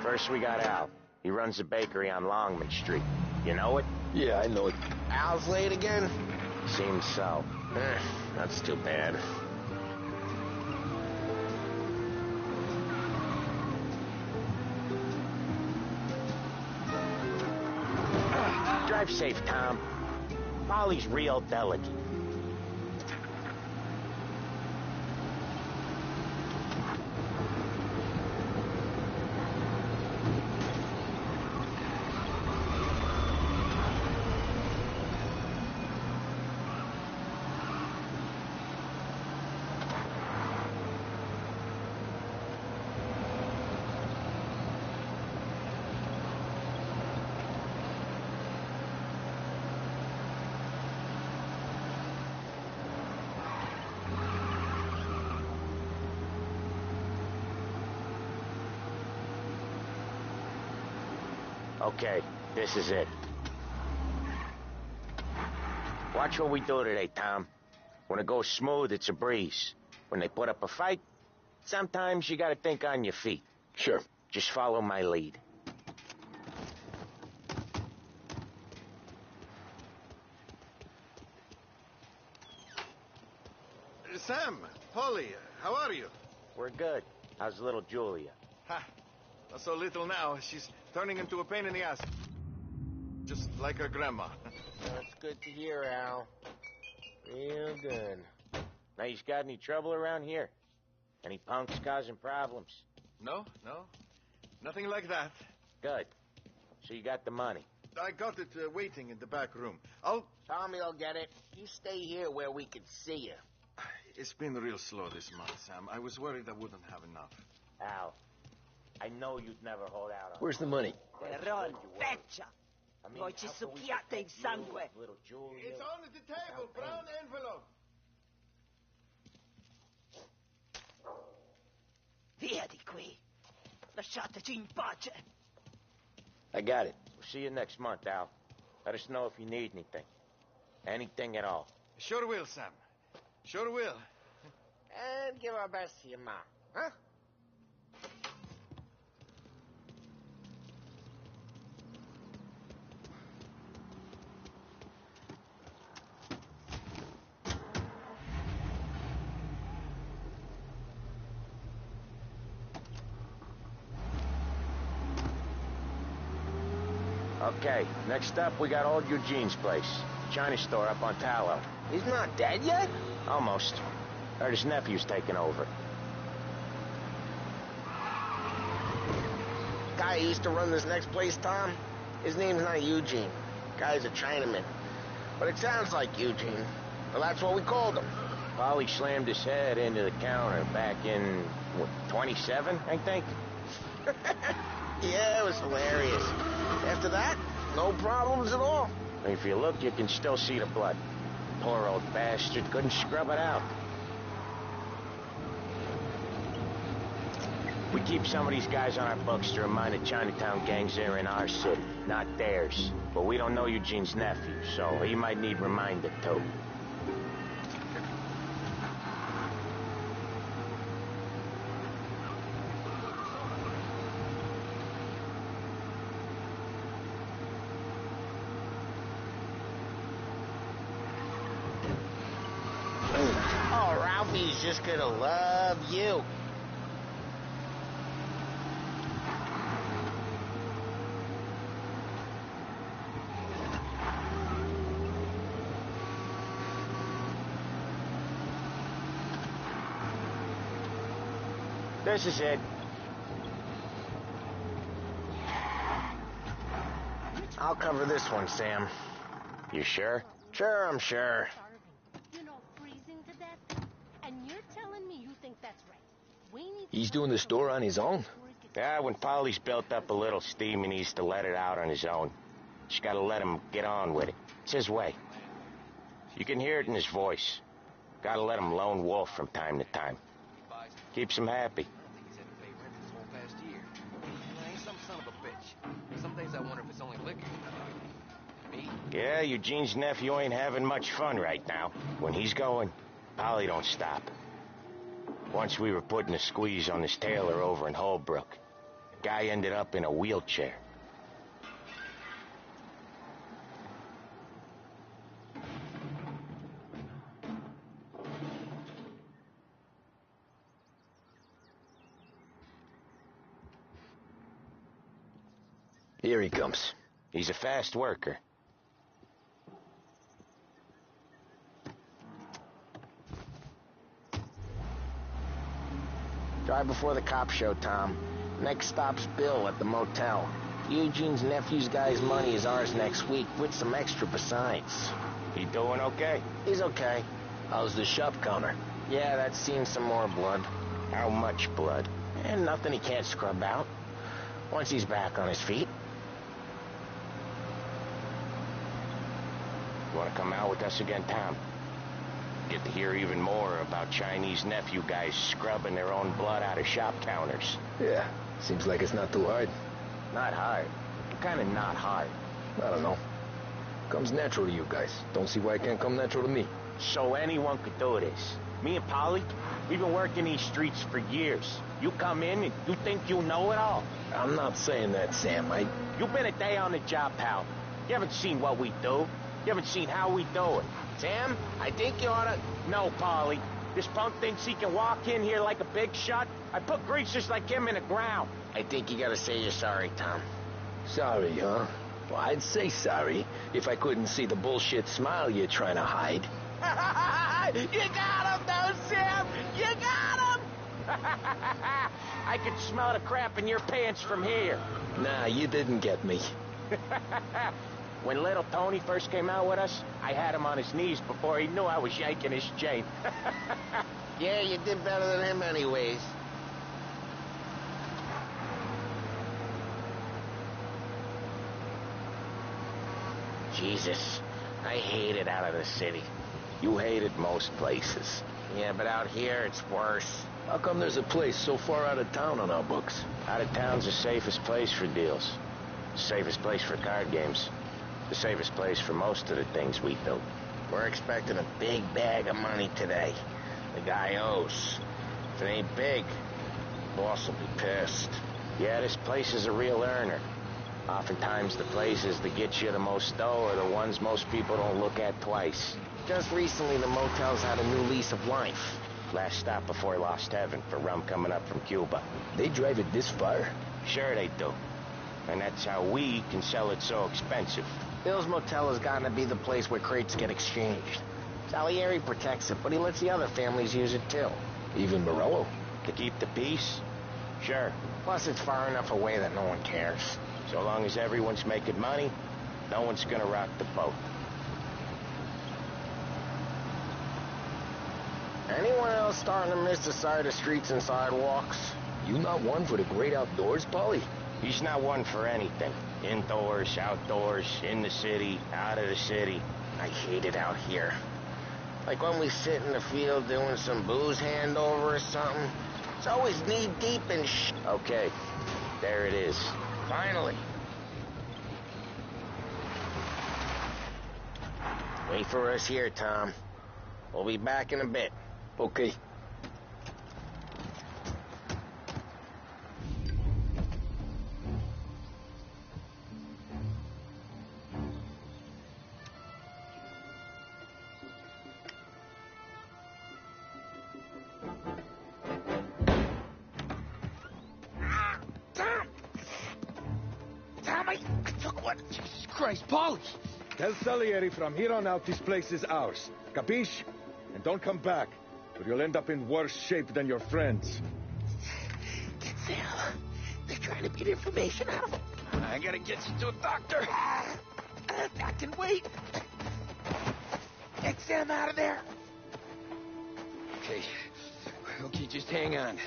First we got Al. He runs a bakery on Longman Street. You know it? Yeah, I know it. Al's late again? Seems so. That's too bad. Drive safe, Tom. Molly's real delicate. Okay, this is it. Watch what we do today, Tom. When it goes smooth, it's a breeze. When they put up a fight, sometimes you gotta think on your feet. Sure. Just follow my lead. Sam, Polly, how are you? We're good. How's little Julia? Ha! Not so little now. She's turning into a pain in the ass. Just like her grandma. That's good to hear, Al. Real good. Now, you got any trouble around here? Any punks causing problems? No. Nothing like that. Good. So you got the money? I got it waiting in the back room. Tommy will get it. You stay here where we can see you. It's been real slow this month, Sam. I was worried I wouldn't have enough. Al, I know you'd never hold out on... Where's the money? Erron, feccia! Poi ci succhiate il sangue! Little Julia... It's on the table, brown envelope. Via di qui! Lasciateci in pace! I got it. We'll see you next month, Al. Let us know if you need anything. Anything at all. Sure will, Sam. Sure will. And give our best to your mom, huh? Okay, next up, we got old Eugene's place. China store up on Tallow. He's not dead yet? Almost. Heard his nephew's taking over. Guy who used to run this next place, Tom, his name's not Eugene. Guy's a Chinaman. But it sounds like Eugene. Well, that's what we called him. Polly slammed his head into the counter back in, what, 27, I think? Yeah, it was hilarious. After that, no problems at all. If you look, you can still see the blood. Poor old bastard couldn't scrub it out. We keep some of these guys on our books to remind the Chinatown gangs they're in our city, not theirs. But we don't know Eugene's nephew, so he might need reminded too. Oh, Ralphie's just gonna love you. This is it. I'll cover this one, Sam. You sure? Sure, I'm sure. You know, freezing to death? And you're telling me you think that's right? We need He's doing the store on his own? Yeah, when Polly's built up a little steam, he needs to let it out on his own. Just gotta let him get on with it. It's his way. You can hear it in his voice. Gotta let him lone wolf from time to time. Keeps him happy. Some days I wonder if it's only liquor. Me? Yeah, Eugene's nephew ain't having much fun right now. When he's going, Polly don't stop. Once we were putting a squeeze on this tailor over in Holbrook. Guy ended up in a wheelchair. Here he comes. He's a fast worker. Drive before the cop show, Tom. Next stop's Bill at the motel. Eugene's nephew's guy's money is ours next week, with some extra besides. He doing okay? He's okay. How's the shop counter? Yeah, that's seen some more blood. How much blood? And nothing he can't scrub out. Once he's back on his feet. You want to come out with us again, Tom? Get to hear even more about Chinese nephew guys scrubbing their own blood out of shop counters. Yeah, seems like it's not too hard. Not hard. kind of not hard? I don't know. Comes natural to you guys. Don't see why it can't come natural to me. So anyone could do this. Me and Polly, we've been working these streets for years. You come in and you think you know it all. I'm not saying that, Sam. You've been a day on the job, pal. You haven't seen what we do. You haven't seen how we do it. Sam, I think you oughta... No, Polly. This punk thinks he can walk in here like a big shot. I put greasers like him in the ground. I think you gotta say you're sorry, Tom. Sorry, huh? Well, I'd say sorry if I couldn't see the bullshit smile you're trying to hide. You got him, though, Sam! You got him! I can smell the crap in your pants from here. Nah, you didn't get me. When little Tony first came out with us, I had him on his knees before he knew I was yanking his chain. Yeah, you did better than him anyways. Jesus, I hate it out of the city. You hate it most places. Yeah, but out here it's worse. How come there's a place so far out of town on our books? Out of town's the safest place for deals. The safest place for card games. The safest place for most of the things we do. We're expecting a big bag of money today. The guy owes. If it ain't big, the boss will be pissed. Yeah, this place is a real earner. Oftentimes the places that get you the most dough are the ones most people don't look at twice. Just recently, the motel's had a new lease of life. Last stop before Lost Heaven for rum coming up from Cuba. They drive it this far? Sure they do. And that's how we can sell it so expensive. Bill's Motel has gotten to be the place where crates get exchanged. Salieri protects it, but he lets the other families use it too. Even Morello? To keep the peace? Sure. Plus, it's far enough away that no one cares. So long as everyone's making money, no one's gonna rock the boat. Anyone else starting to miss the side of streets and sidewalks? You not one for the great outdoors, Polly? He's not one for anything. Indoors, outdoors, in the city, out of the city. I hate it out here. Like when we sit in the field doing some booze handover or something. It's always knee-deep in Okay, there it is. Finally. Wait for us here, Tom. We'll be back in a bit. Okay. I took one. Jesus Christ, Polly! Tell Salieri from here on out this place is ours. Capiche? And don't come back, or you'll end up in worse shape than your friends. Get Sam. They're trying to get information out of him. I gotta get you to a doctor. I can wait. Get Sam out of there. Okay. Okay, just hang on.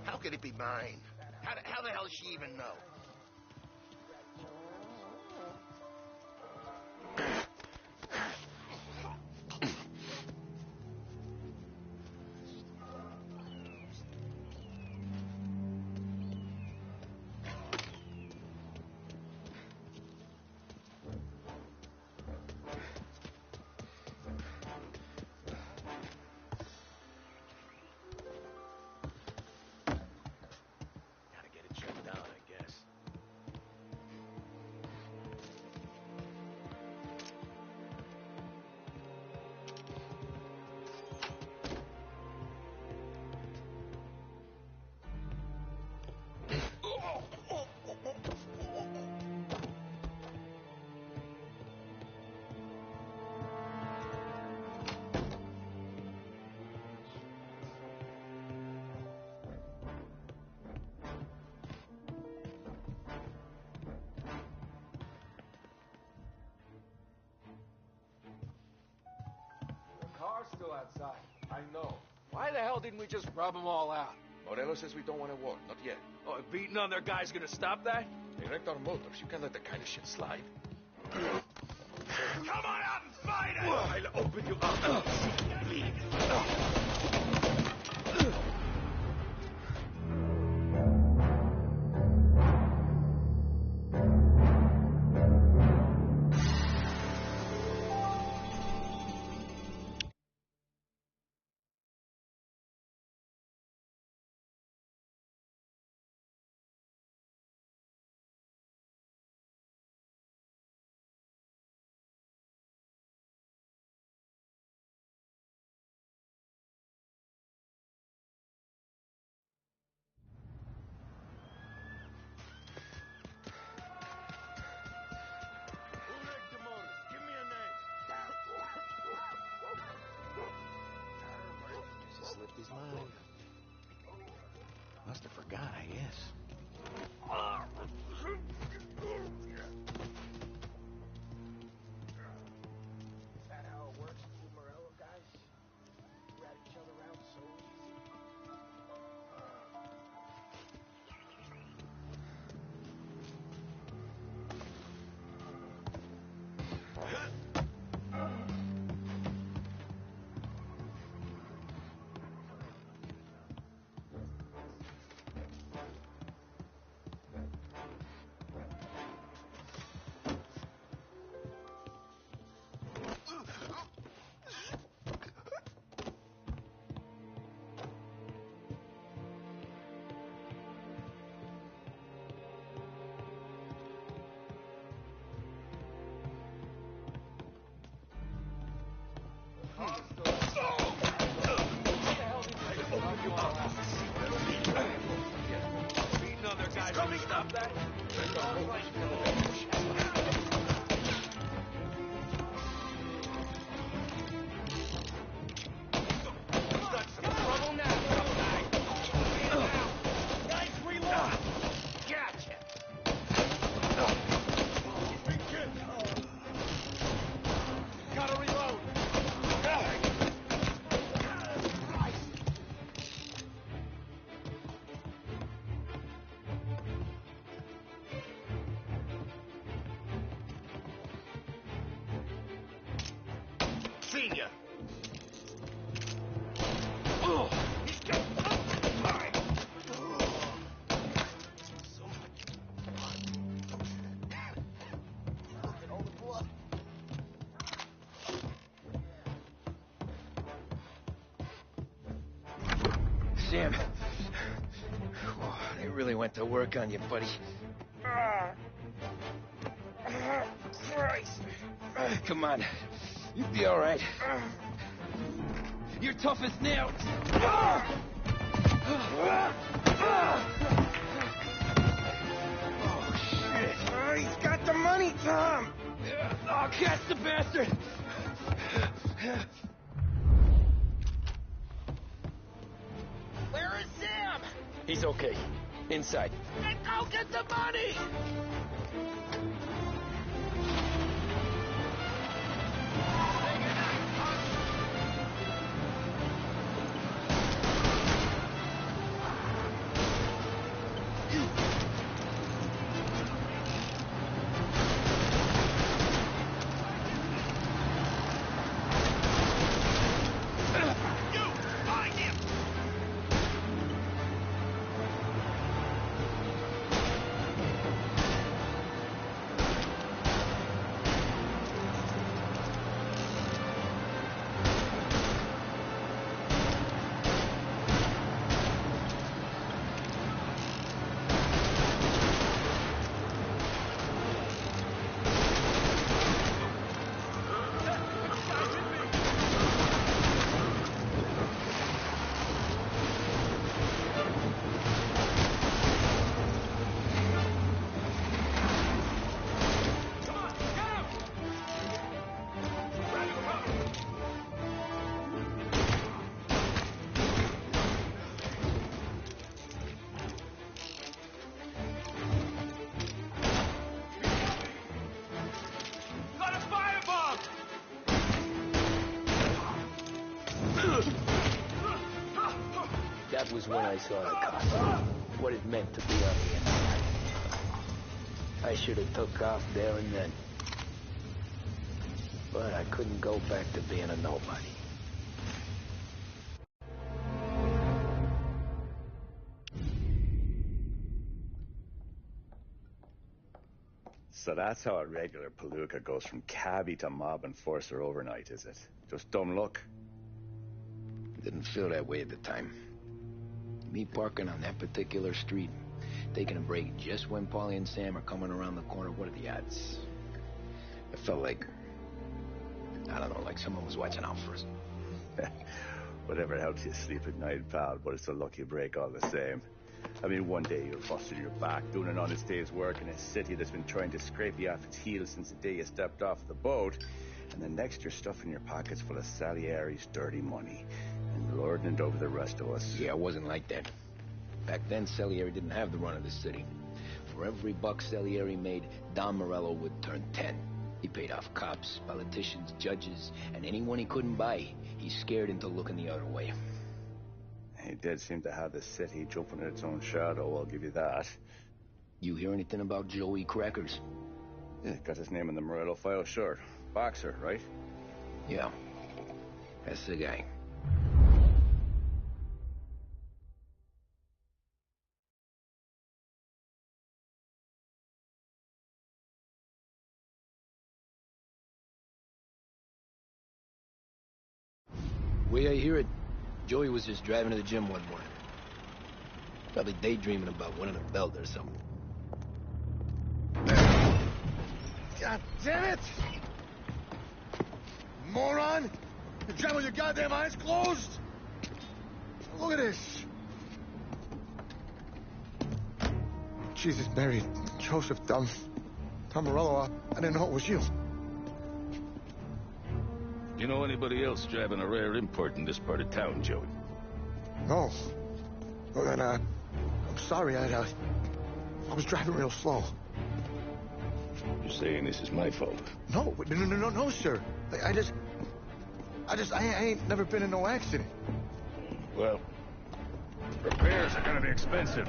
How could it be mine? How the hell does she even know? Gotta get it checked out, I guess. outside. I know. Why the hell didn't we just rub them all out? Morello says we don't want to war. Not yet. Oh, beating on their guys gonna stop that? They wrecked our motors. You can't let that kind of shit slide. Come on out and fight it! I'll open you up. Slipped his mind. Must have forgot, I guess. Is that how it works with you Morello guys? Rat each other out so easy. Senior! Sam. Oh, they really went to work on you, buddy. Christ! Come on. You'll be all right. You're tough as nails. Oh, shit. He's got the money, Tom. Oh, catch the bastard. Where is Sam? He's okay. Inside. Then go get the money! That was when I saw the cops. What it meant to be on the inside. I should have took off there and then. But I couldn't go back to being a nobody. So that's how a regular palooka goes from cabbie to mob enforcer overnight, is it? Just dumb luck? Didn't feel that way at the time. Me parking on that particular street, taking a break just when Paulie and Sam are coming around the corner, what are the odds? I felt like, I don't know, like someone was watching out for us. Whatever helps you sleep at night, pal, but it's a lucky break all the same. I mean, one day you're busting your back, doing an honest day's work in a city that's been trying to scrape you off its heels since the day you stepped off the boat, and the next you're stuffing your pockets full of Salieri's dirty money and lording it over the rest of us. Yeah, it wasn't like that. Back then, Salieri didn't have the run of the city. For every buck Salieri made, Don Morello would turn 10. He paid off cops, politicians, judges, and anyone he couldn't buy, he scared into looking the other way. He did seem to have the city jumping in its own shadow, I'll give you that. You hear anything about Joey Crackers? Yeah, got his name in the Morello file, sure. Boxer, right? Yeah, that's the guy. Way I hear it, Joey was just driving to the gym one morning. Probably daydreaming about winning a belt or something. God damn it! Moron! You're driving with your goddamn eyes closed? Look at this. Jesus, Mary, Joseph, Tom Morello, I didn't know it was you. You know anybody else driving a rare import in this part of town, Joey? No. Well, then, I'm sorry, I was driving real slow. You're saying this is my fault? No, sir. I ain't never been in no accident. Well, repairs are gonna be expensive.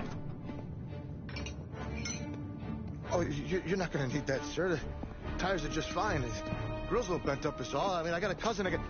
Oh, you're not gonna need that, sir. The tires are just fine. The grill's a little bent up is all. I mean, I got a cousin I can...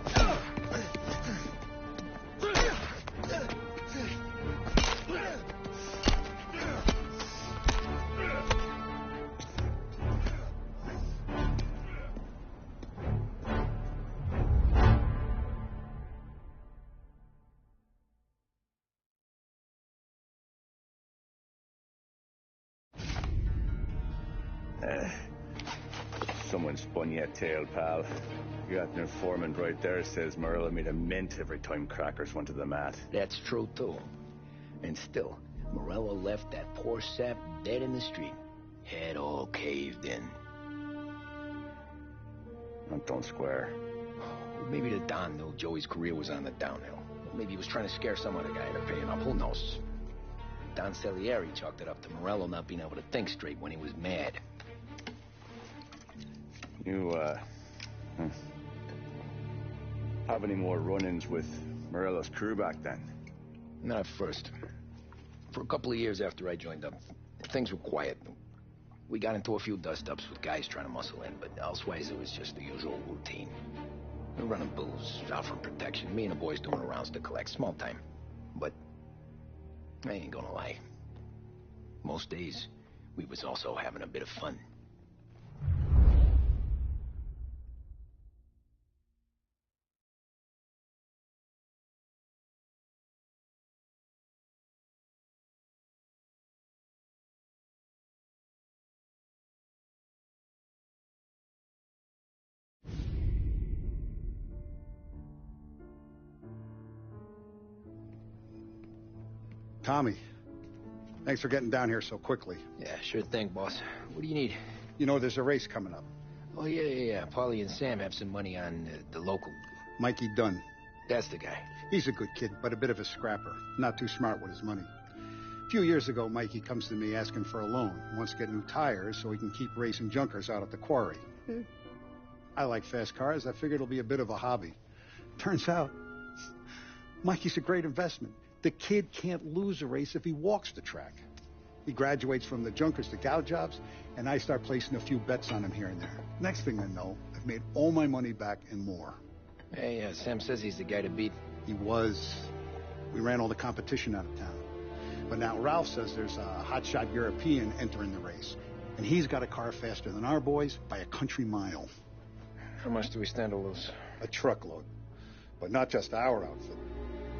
Someone spun you a tail, pal. You got an informant right there says Morello made a mint every time Crackers went to the mat. That's true, too. And still, Morello left that poor sap dead in the street. Head all caved in. Don't square. Maybe the Don knew Joey's career was on the downhill. Maybe he was trying to scare some other guy into paying up. Who knows? Don Salieri chalked it up to Morello not being able to think straight when he was mad. You, have any more run-ins with Morello's crew back then? Not at first. For a couple of years after I joined up, things were quiet. We got into a few dust-ups with guys trying to muscle in, but elsewise it was just the usual routine. We're running booze, offering protection, me and the boys doing rounds to collect, small time. But I ain't gonna lie. Most days, we was also having a bit of fun. Tommy, thanks for getting down here so quickly. Yeah, sure thing, boss. What do you need? You know, there's a race coming up. Oh, yeah. Paulie and Sam have some money on the local... Mikey Dunn. That's the guy. He's a good kid, but a bit of a scrapper. Not too smart with his money. A few years ago, Mikey comes to me asking for a loan. He wants to get new tires so he can keep racing junkers out at the quarry. I like fast cars. I figured it'll be a bit of a hobby. Turns out, Mikey's a great investment. The kid can't lose a race if he walks the track. He graduates from the junkers to gal jobs, and I start placing a few bets on him here and there. Next thing I know, I've made all my money back and more. Hey, Sam says he's the guy to beat. He was. We ran all the competition out of town. But now Ralph says there's a hotshot European entering the race. And he's got a car faster than our boys by a country mile. How much do we stand to lose? A truckload. But not just our outfit.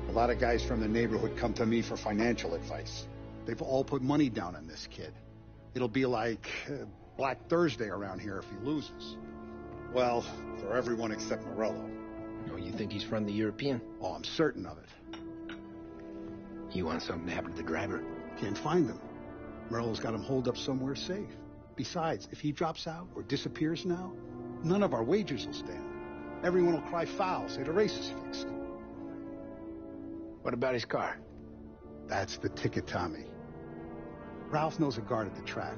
A lot of guys from the neighborhood come to me for financial advice. They've all put money down on this kid. It'll be like Black Thursday around here if he loses. Well, for everyone except Morello. Oh, you think he's from the European? Oh, I'm certain of it. You want something to happen to the driver? Can't find him. Morello's got him holed up somewhere safe. Besides, if he drops out or disappears now, none of our wagers will stand. Everyone will cry foul, say the race is fixed. What about his car? That's the ticket, Tommy. Ralph knows a guard at the track.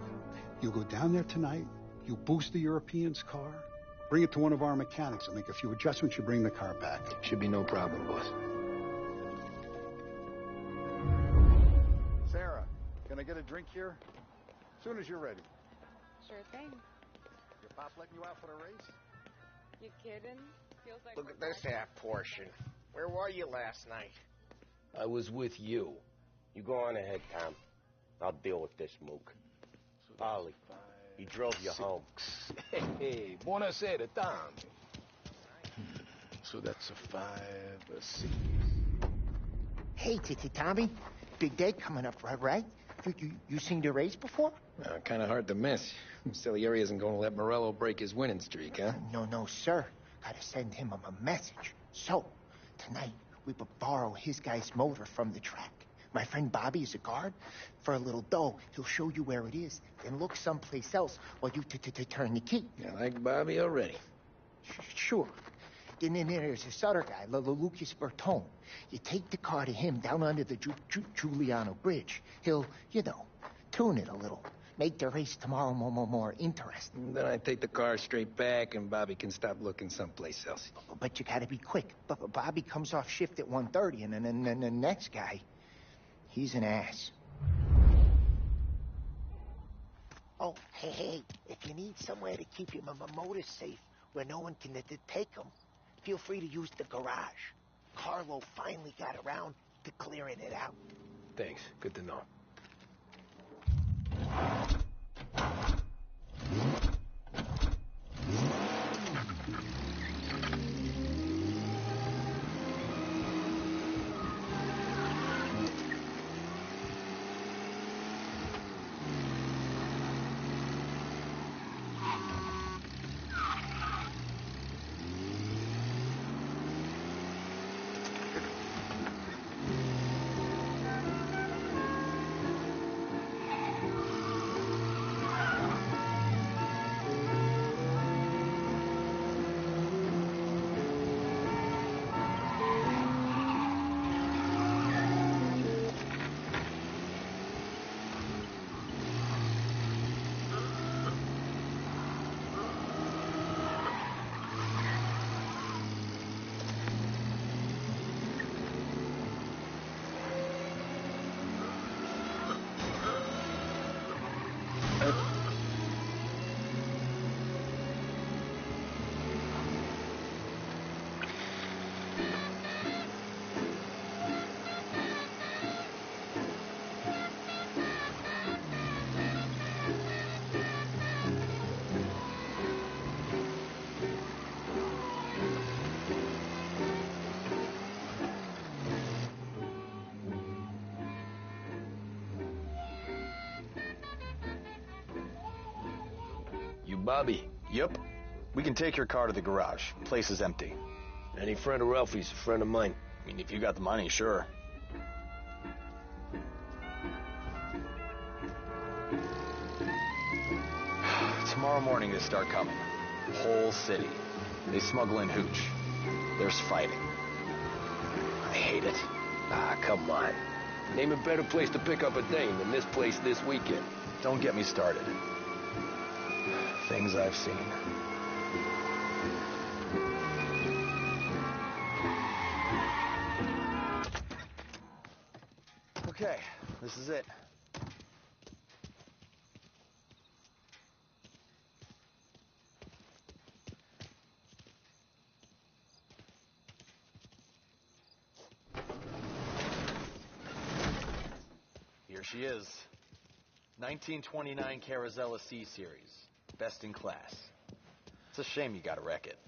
You'll go down there tonight, you boost the European's car, bring it to one of our mechanics and make a few adjustments, you bring the car back. Should be no problem, boss. Sarah, can I get a drink here? As soon as you're ready. Sure thing. Your pop letting you out for the race? You kidding? Feels like Look at this half portion. Where were you last night? I was with you. You go on ahead, Tom. I'll deal with this mook. Ollie, he drove you home. Hey, buonasera, Tom. So that's a 5, a 6. Hey, Tommy. Big day coming up, right? You seen the race before? Kind of hard to miss. Salieri isn't going to let Morello break his winning streak, huh? No, sir. Gotta send him a message. So, tonight, we borrow his guy's motor from the track. My friend Bobby is a guard. For a little dough, he'll show you where it is, then look someplace else while you turn the key. I like Bobby already. Sure. Then there's this other guy, Lucas Bertone. You take the car to him down under the Giuliano Bridge. He'll, tune it a little. Make the race tomorrow more interesting. Then I take the car straight back, and Bobby can stop looking someplace else. But you gotta be quick. Bobby comes off shift at 1:30, and then the next guy, he's an ass. Oh, hey, if you need somewhere to keep your motor safe where no one can take them, feel free to use the garage. Carlo finally got around to clearing it out. Thanks. Good to know. Bobby. Yep. We can take your car to the garage. Place is empty. Any friend of Ralphie's a friend of mine. I mean, if you got the money, sure. Tomorrow morning they start coming. Whole city. They smuggle in hooch. There's fighting. I hate it. Ah, come on. Name a better place to pick up a dame than this place this weekend. Don't get me started. Things I've seen. Okay, this is it. Here she is. 1929 Carazella C-Series. Best in class. It's a shame you gotta wreck it.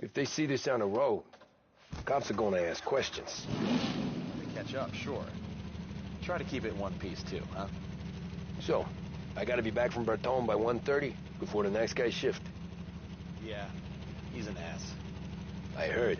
If they see this on the road, cops are gonna ask questions. When they catch up, sure. Try to keep it in one piece, too, huh? So, I gotta be back from Bertone by 1:30 before the next guy's shift. Yeah, he's an ass. I heard.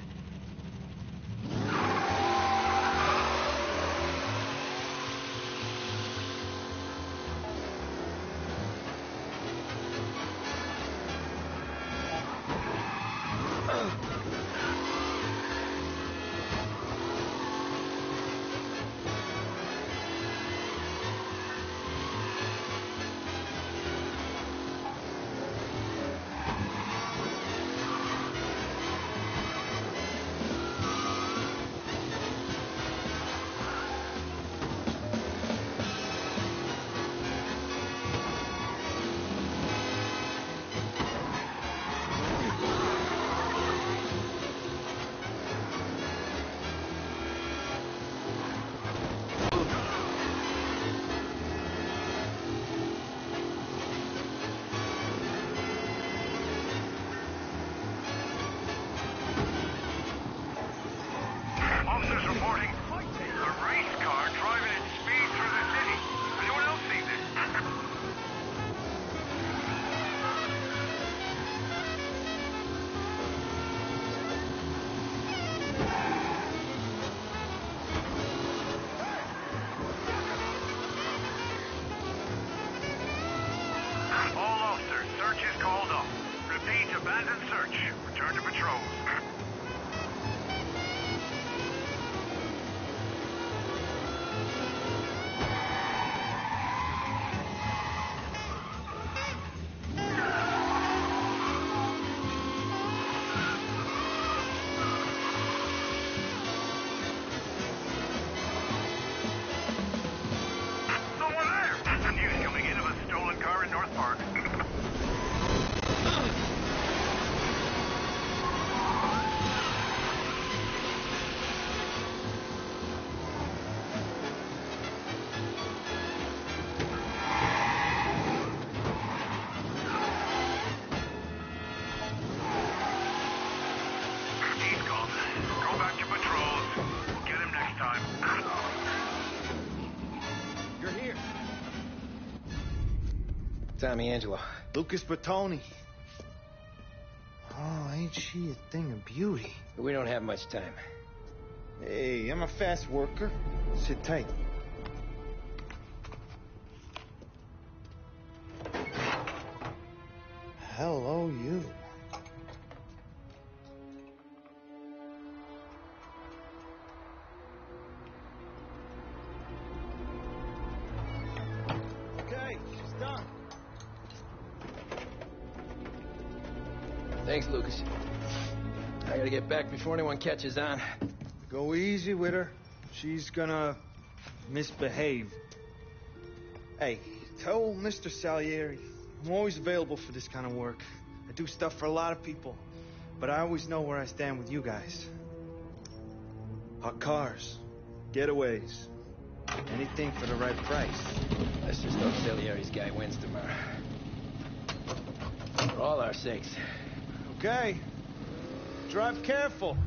Officers reporting a race car driving at speed through the city. Anyone else see this? All officers, search is called off. Repeat, abandon search. Return to patrols. Someone there! News coming in of a stolen car in North Park. He's gone. Go back to patrols. We'll get him next time. You're here. Tommy Angelo. Lucas Bertoni. Oh, ain't she a thing of beauty? We don't have much time. Hey, I'm a fast worker. Sit tight. Hello, you. Okay, she's done. Thanks, Lucas. I gotta get back before anyone catches on. Go easy with her. She's gonna misbehave. Hey, tell Mr. Salieri I'm always available for this kind of work. I do stuff for a lot of people, but I always know where I stand with you guys. Hot cars, getaways, anything for the right price. Let's just hope Salieri's guy wins tomorrow. For all our sakes. Okay. Drive careful.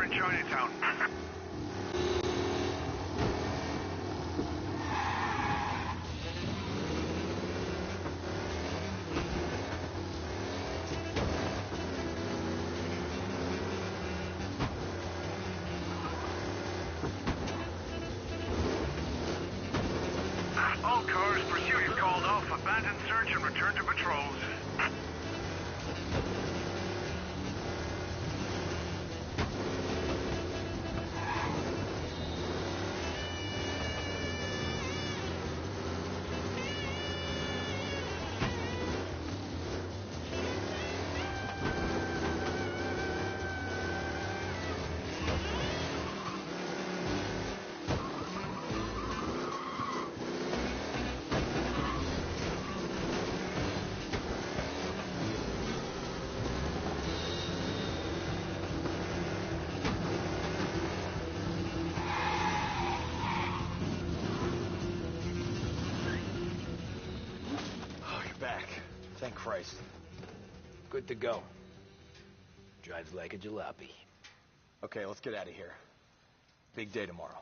in Chinatown. All cars, pursuit is called off. Abandon search and return to patrols. Back. Thank Christ. Good to go. Drives like a jalopy. Okay, let's get out of here. Big day tomorrow.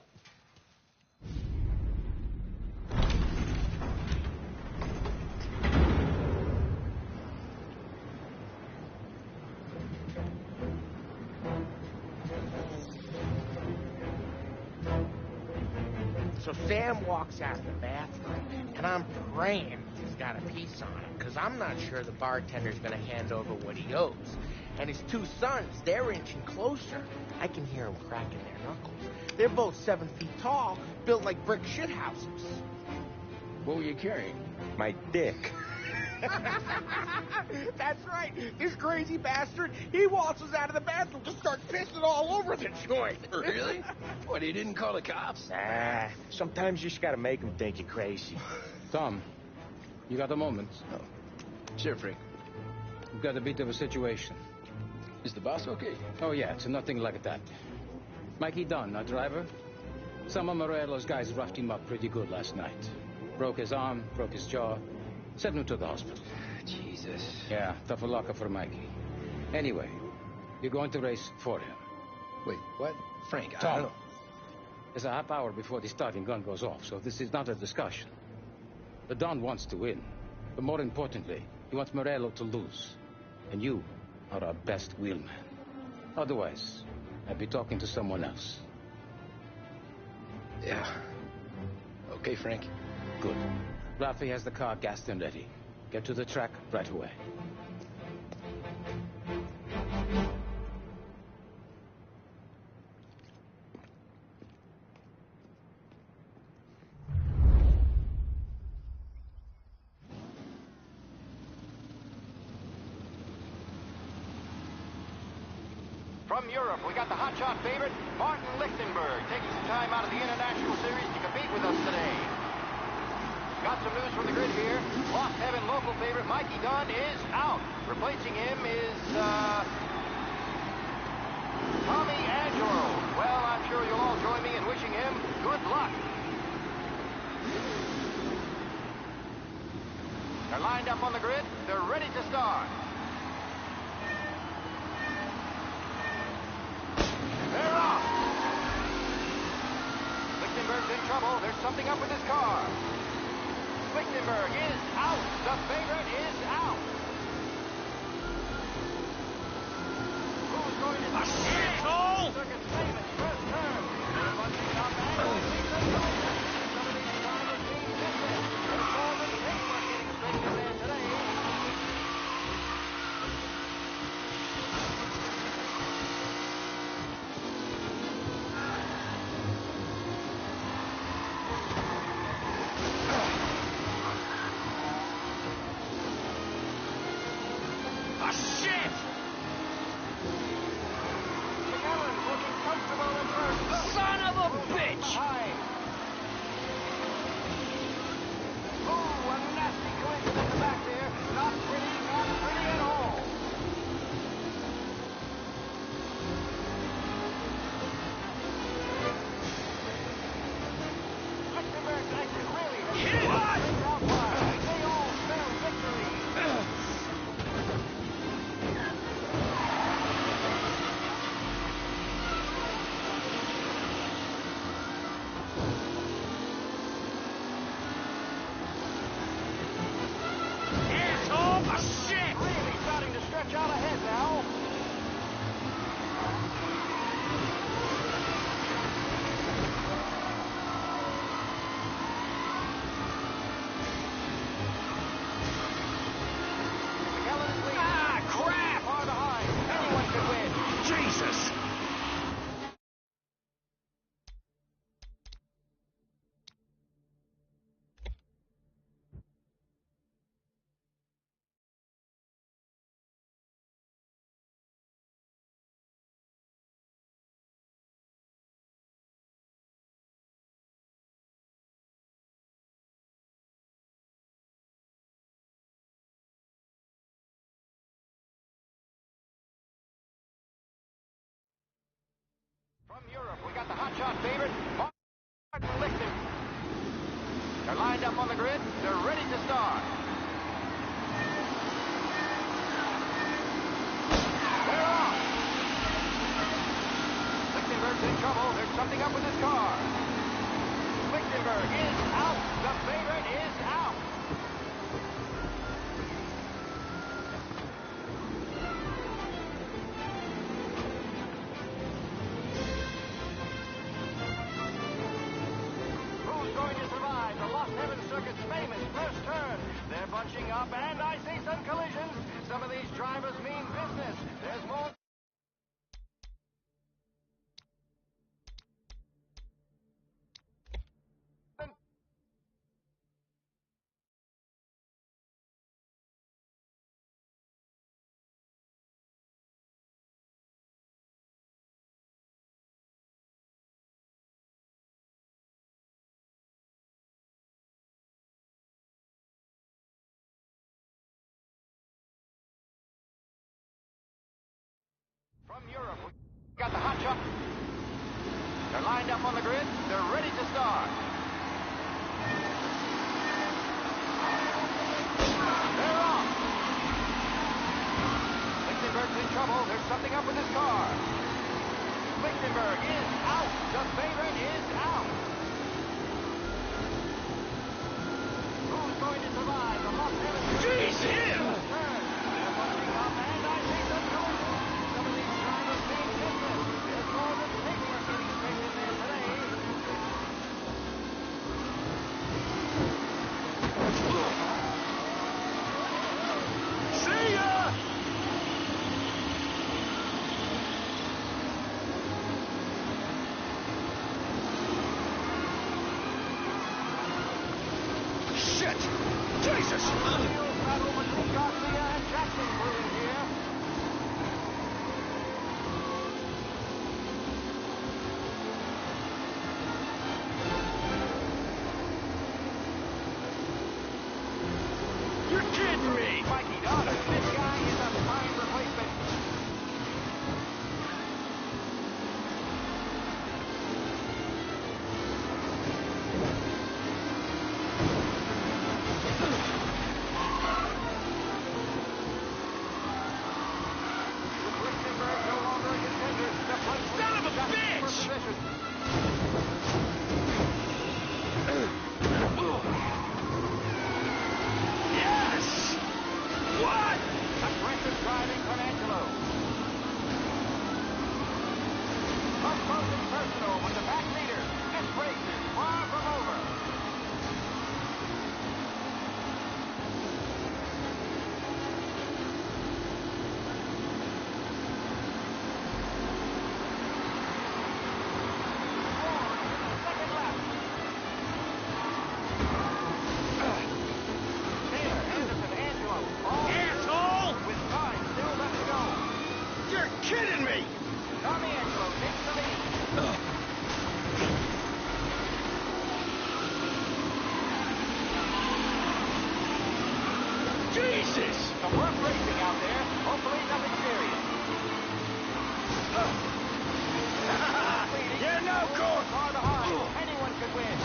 So Sam walks out of the bathroom, and I'm praying he's got a piece on him, because I'm not sure the bartender's going to hand over what he owes. And his two sons, they're inching closer. I can hear them cracking their knuckles. They're both 7 feet tall, built like brick shithouses. What were you carrying? My dick. That's right. This crazy bastard, he waltzes out of the bathroom, just starts pissing all over the joint. Really? What, he didn't call the cops? Nah, sometimes you just gotta make them think you're crazy. Tom, you got a moment? Oh. Sure, Frank. We've got a bit of a situation. Is the boss okay? Oh, yeah, it's nothing like that. Mikey Dunn, our driver. Some of Morello's guys roughed him up pretty good last night. Broke his arm, broke his jaw. Sent him to the hospital. Jesus. Yeah, tough luck for Mikey. Anyway, you're going to race for him. Wait, what? Frank, I Tom, don't know. there's a half hour before the starting gun goes off, so this is not a discussion. The Don wants to win, but more importantly, he wants Morello to lose. And you are our best wheelman. Otherwise, I'd be talking to someone else. Yeah. Okay, Frank. Good. Rafi has the car gassed and ready. Get to the track right away. From Europe, we got the hotshot favorite, Martin Lichtenberg, taking some time out of the International Series to compete with us today. Got some news from the grid here. Lost Heaven local favorite Mikey Dunn is out. Replacing him is, Tommy Angelo. Well, I'm sure you'll all join me in wishing him good luck. They're lined up on the grid. They're ready to start. They're off. Lichtenberg's in trouble. There's something up with his car. Lichtenberg is out. The favorite is out. Who's going to... Asshole! Took a statement first turn. Everybody's up and some of these drivers being missing. There's more than they were getting straight to there today. on the grid. They're ready to start. They're off. Lichtenberg's in trouble. There's something up with his car. Lichtenberg is out. The favorite is out. Who's going to survive the Lost Heaven Circuit's famous first turn? They're bunching up, and I see some collisions. Some of these drivers mean business. There's more. From Europe, we got the hot shot. They're lined up on the grid. They're ready to start. They're off. Lichtenberg's in trouble. There's something up with his car. Lichtenberg is out. The favorite is out. Who's going to survive the Lost Heaven? Jeez, him! They're bunching up, and I see some collisions. Some of these drivers mean business. There's more than paperwork getting straight in there today. See ya! Shit! Jesus! Battle between Garcia and Jackson brewing here. You're kidding me! Mikey Donner, this guy is a fine replacement. Lichtenberg no longer a contender. The place Son of a got bitch! for position. Yes! What? Aggressive driving from Angelo. Up close and personal with the back leader. This race is far from over. Second lap. Taylor, Anderson, Angelo. All Asshole! with time still left to go. You're kidding me! Tommy Angelo takes the lead. Jesus! Some rough racing out there. Hopefully nothing serious. You're no good! Far behind. Anyone could win.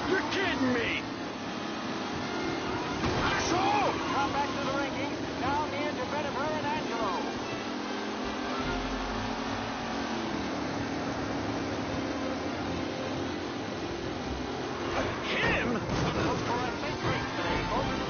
You're kidding me! Asshole! Now back to the rankings. Now near to Bennifer and Angelo. Him? Look for a safe race today, folks.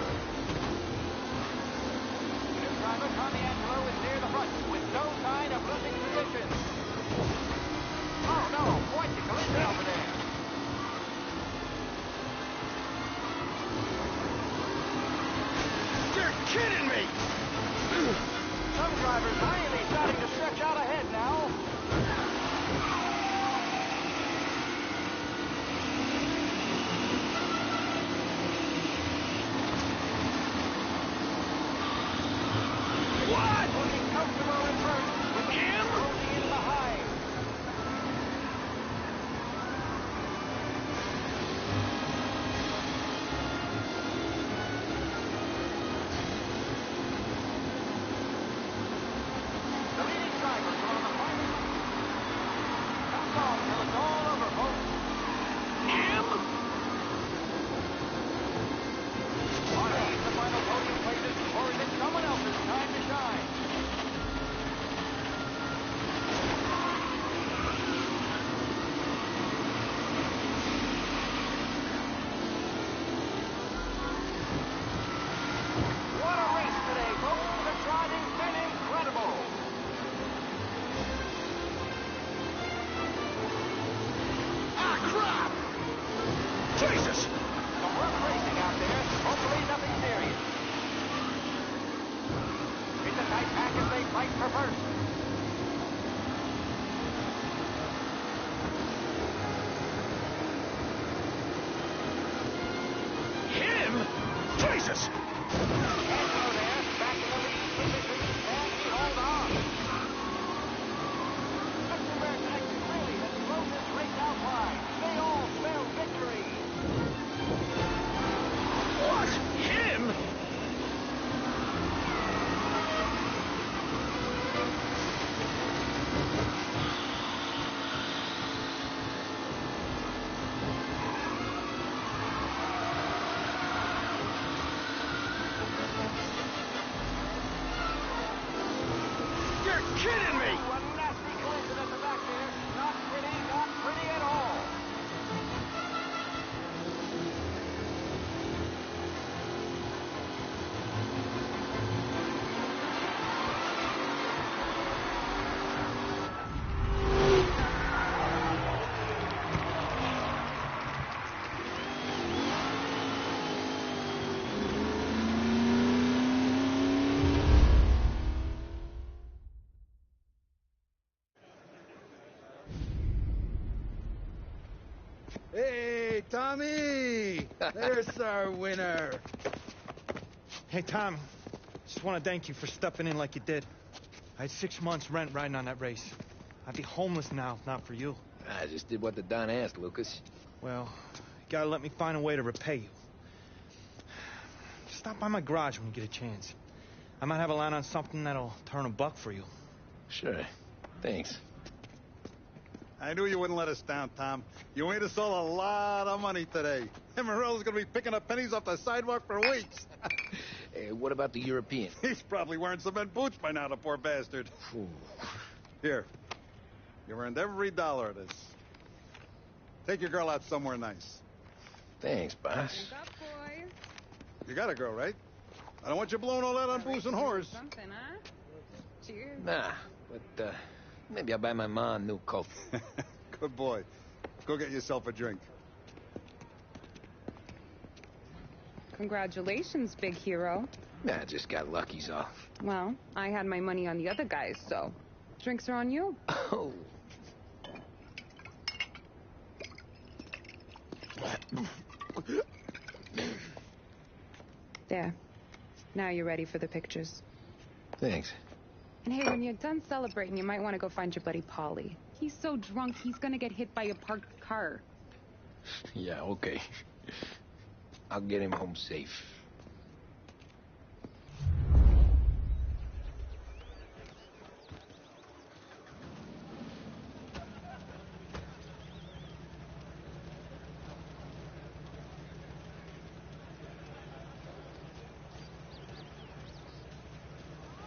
Jesus! Some rough racing out there. Hopefully nothing serious. It's a tight pack as they fight for first. Him? Jesus! Angelo there, back in the lead position, and he holds on. Luxembourg acts clearly has thrown this race out wide. They all spell victory. What? Him? You're kidding me! Ooh, a nasty collision at the back there. Not pretty at all. Hey, Tommy! There's our winner. Hey, Tom. Just want to thank you for stepping in like you did. I had 6 months rent riding on that race. I'd be homeless now if not for you. I just did what the Don asked, Lucas. Well, you gotta let me find a way to repay you. Stop by my garage when you get a chance. I might have a line on something that'll turn $1 for you. Sure. Thanks. I knew you wouldn't let us down, Tom. You made us all a lot of money today. And Morello's gonna be picking up pennies off the sidewalk for weeks. Hey, what about the European? He's probably wearing cement boots by now, the poor bastard. Here. You earned every dollar of this. Take your girl out somewhere nice. Thanks, boss. You got a girl, right? I don't want you blowing all that on booze and whores. Something, huh? Cheers. Nah, but, maybe I'll buy my ma a new coat. Good boy. Go get yourself a drink. Congratulations, big hero. Nah, just got lucky's off. Well, I had my money on the other guys, so drinks are on you. Oh. There. Now you're ready for the pictures. Thanks. And hey, when you're done celebrating, you might want to go find your buddy Paulie. He's so drunk, he's gonna get hit by a parked car. Yeah, okay. I'll get him home safe.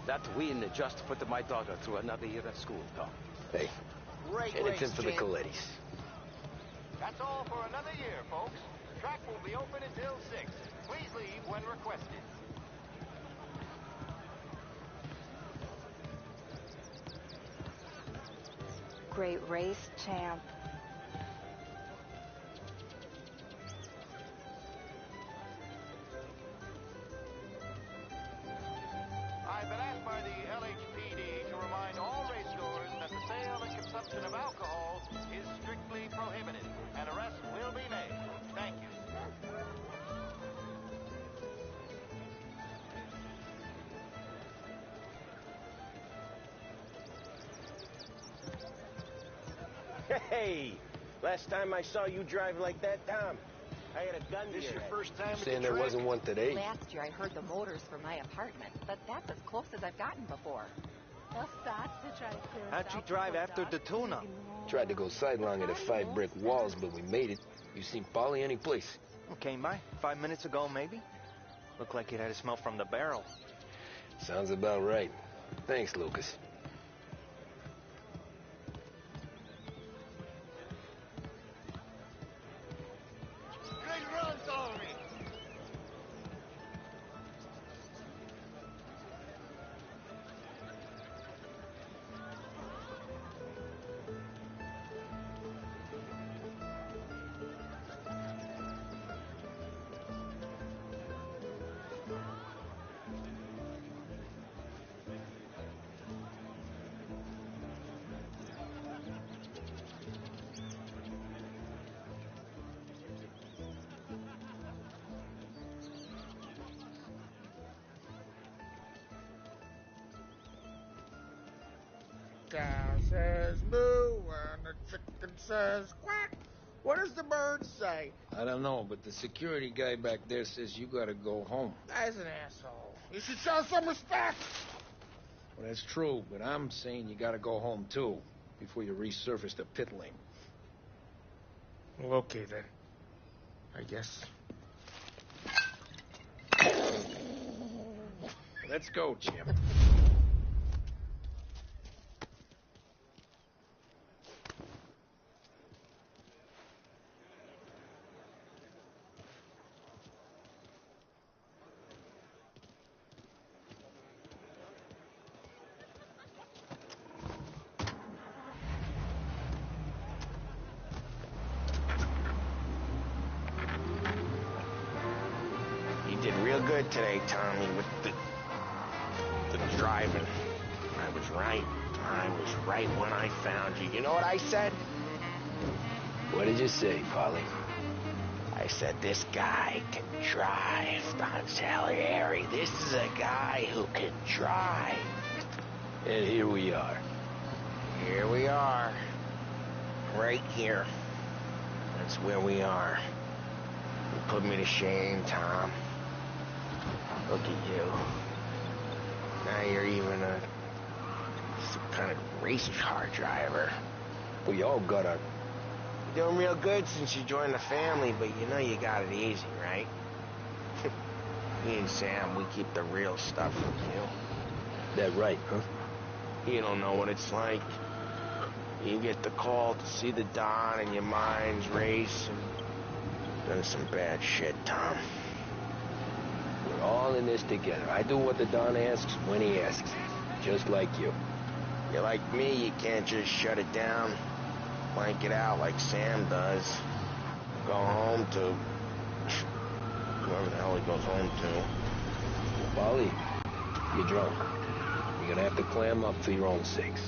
That win just put my daughter through another year at school, Tom. Hey, Great anything race, for the Jim. Colettis. That's all for another year, folks. The track will be open until 6. Please leave when requested. Great race, champ. I've been asked by the LHPD to remind all racegoers that the sale and consumption of alcohol is strictly prohibited. An arrest will be made. Thank you. Hey, last time I saw you drive like that, Tom, I had a gun to This your your head. first time at the Saying there track? wasn't one today? Last year I heard the motors from my apartment, but that's as close as I've gotten before. They'll start to try to clear us How'd you out drive before after dark. the tune-up? Tried to go sidelong at the 5 brick walls, but we made it. You seen Polly any place? Came by 5 minutes ago, maybe. Looked like it had a smell from the barrel. Sounds about right. Thanks, Lucas. Great run, Tommy. cow says moo and the chicken says quack. What does the bird say? I don't know, but the security guy back there says you gotta go home. That's an asshole. You should show some respect. Well, that's true, but I'm saying you gotta go home, too, before you resurface the pit lane. Well, okay, then. I guess. Let's go, Jim. You did real good today, Tommy, with the driving. I was right. I was right when I found you. You know what I said? What did you say, Polly? I said, this guy can drive, Don Salieri. This is a guy who can drive. And here we are. Here we are. Right here. That's where we are. You put me to shame, Tom. Look at you. Now you're even some kind of race car driver. We all got our... You're doing real good since you joined the family, but you know you got it easy, right? Me and Sam, we keep the real stuff from you. That right, huh? You don't know what it's like. You get the call to see the Don and your mind's race and done some bad shit, Tom. We're all in this together. I do what the Don asks when he asks it. Just like you. You're like me, you can't just shut it down, blank it out like Sam does. Go home to whoever the hell he goes home to. Polly, you're drunk. You're gonna have to clam up for your own sakes.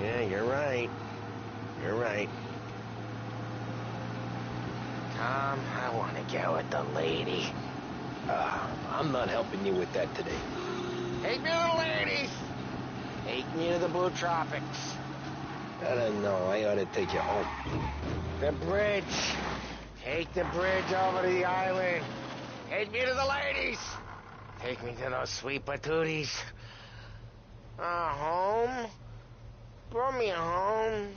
Yeah, you're right. You're right. Tom, I want to get with the lady. I'm not helping you with that today. Take me to the ladies! Take me to the Blue Tropics. I don't know. I ought to take you home. The bridge. Take the bridge over to the island. Take me to the ladies. Take me to those sweet patooties. Home? Brought me home.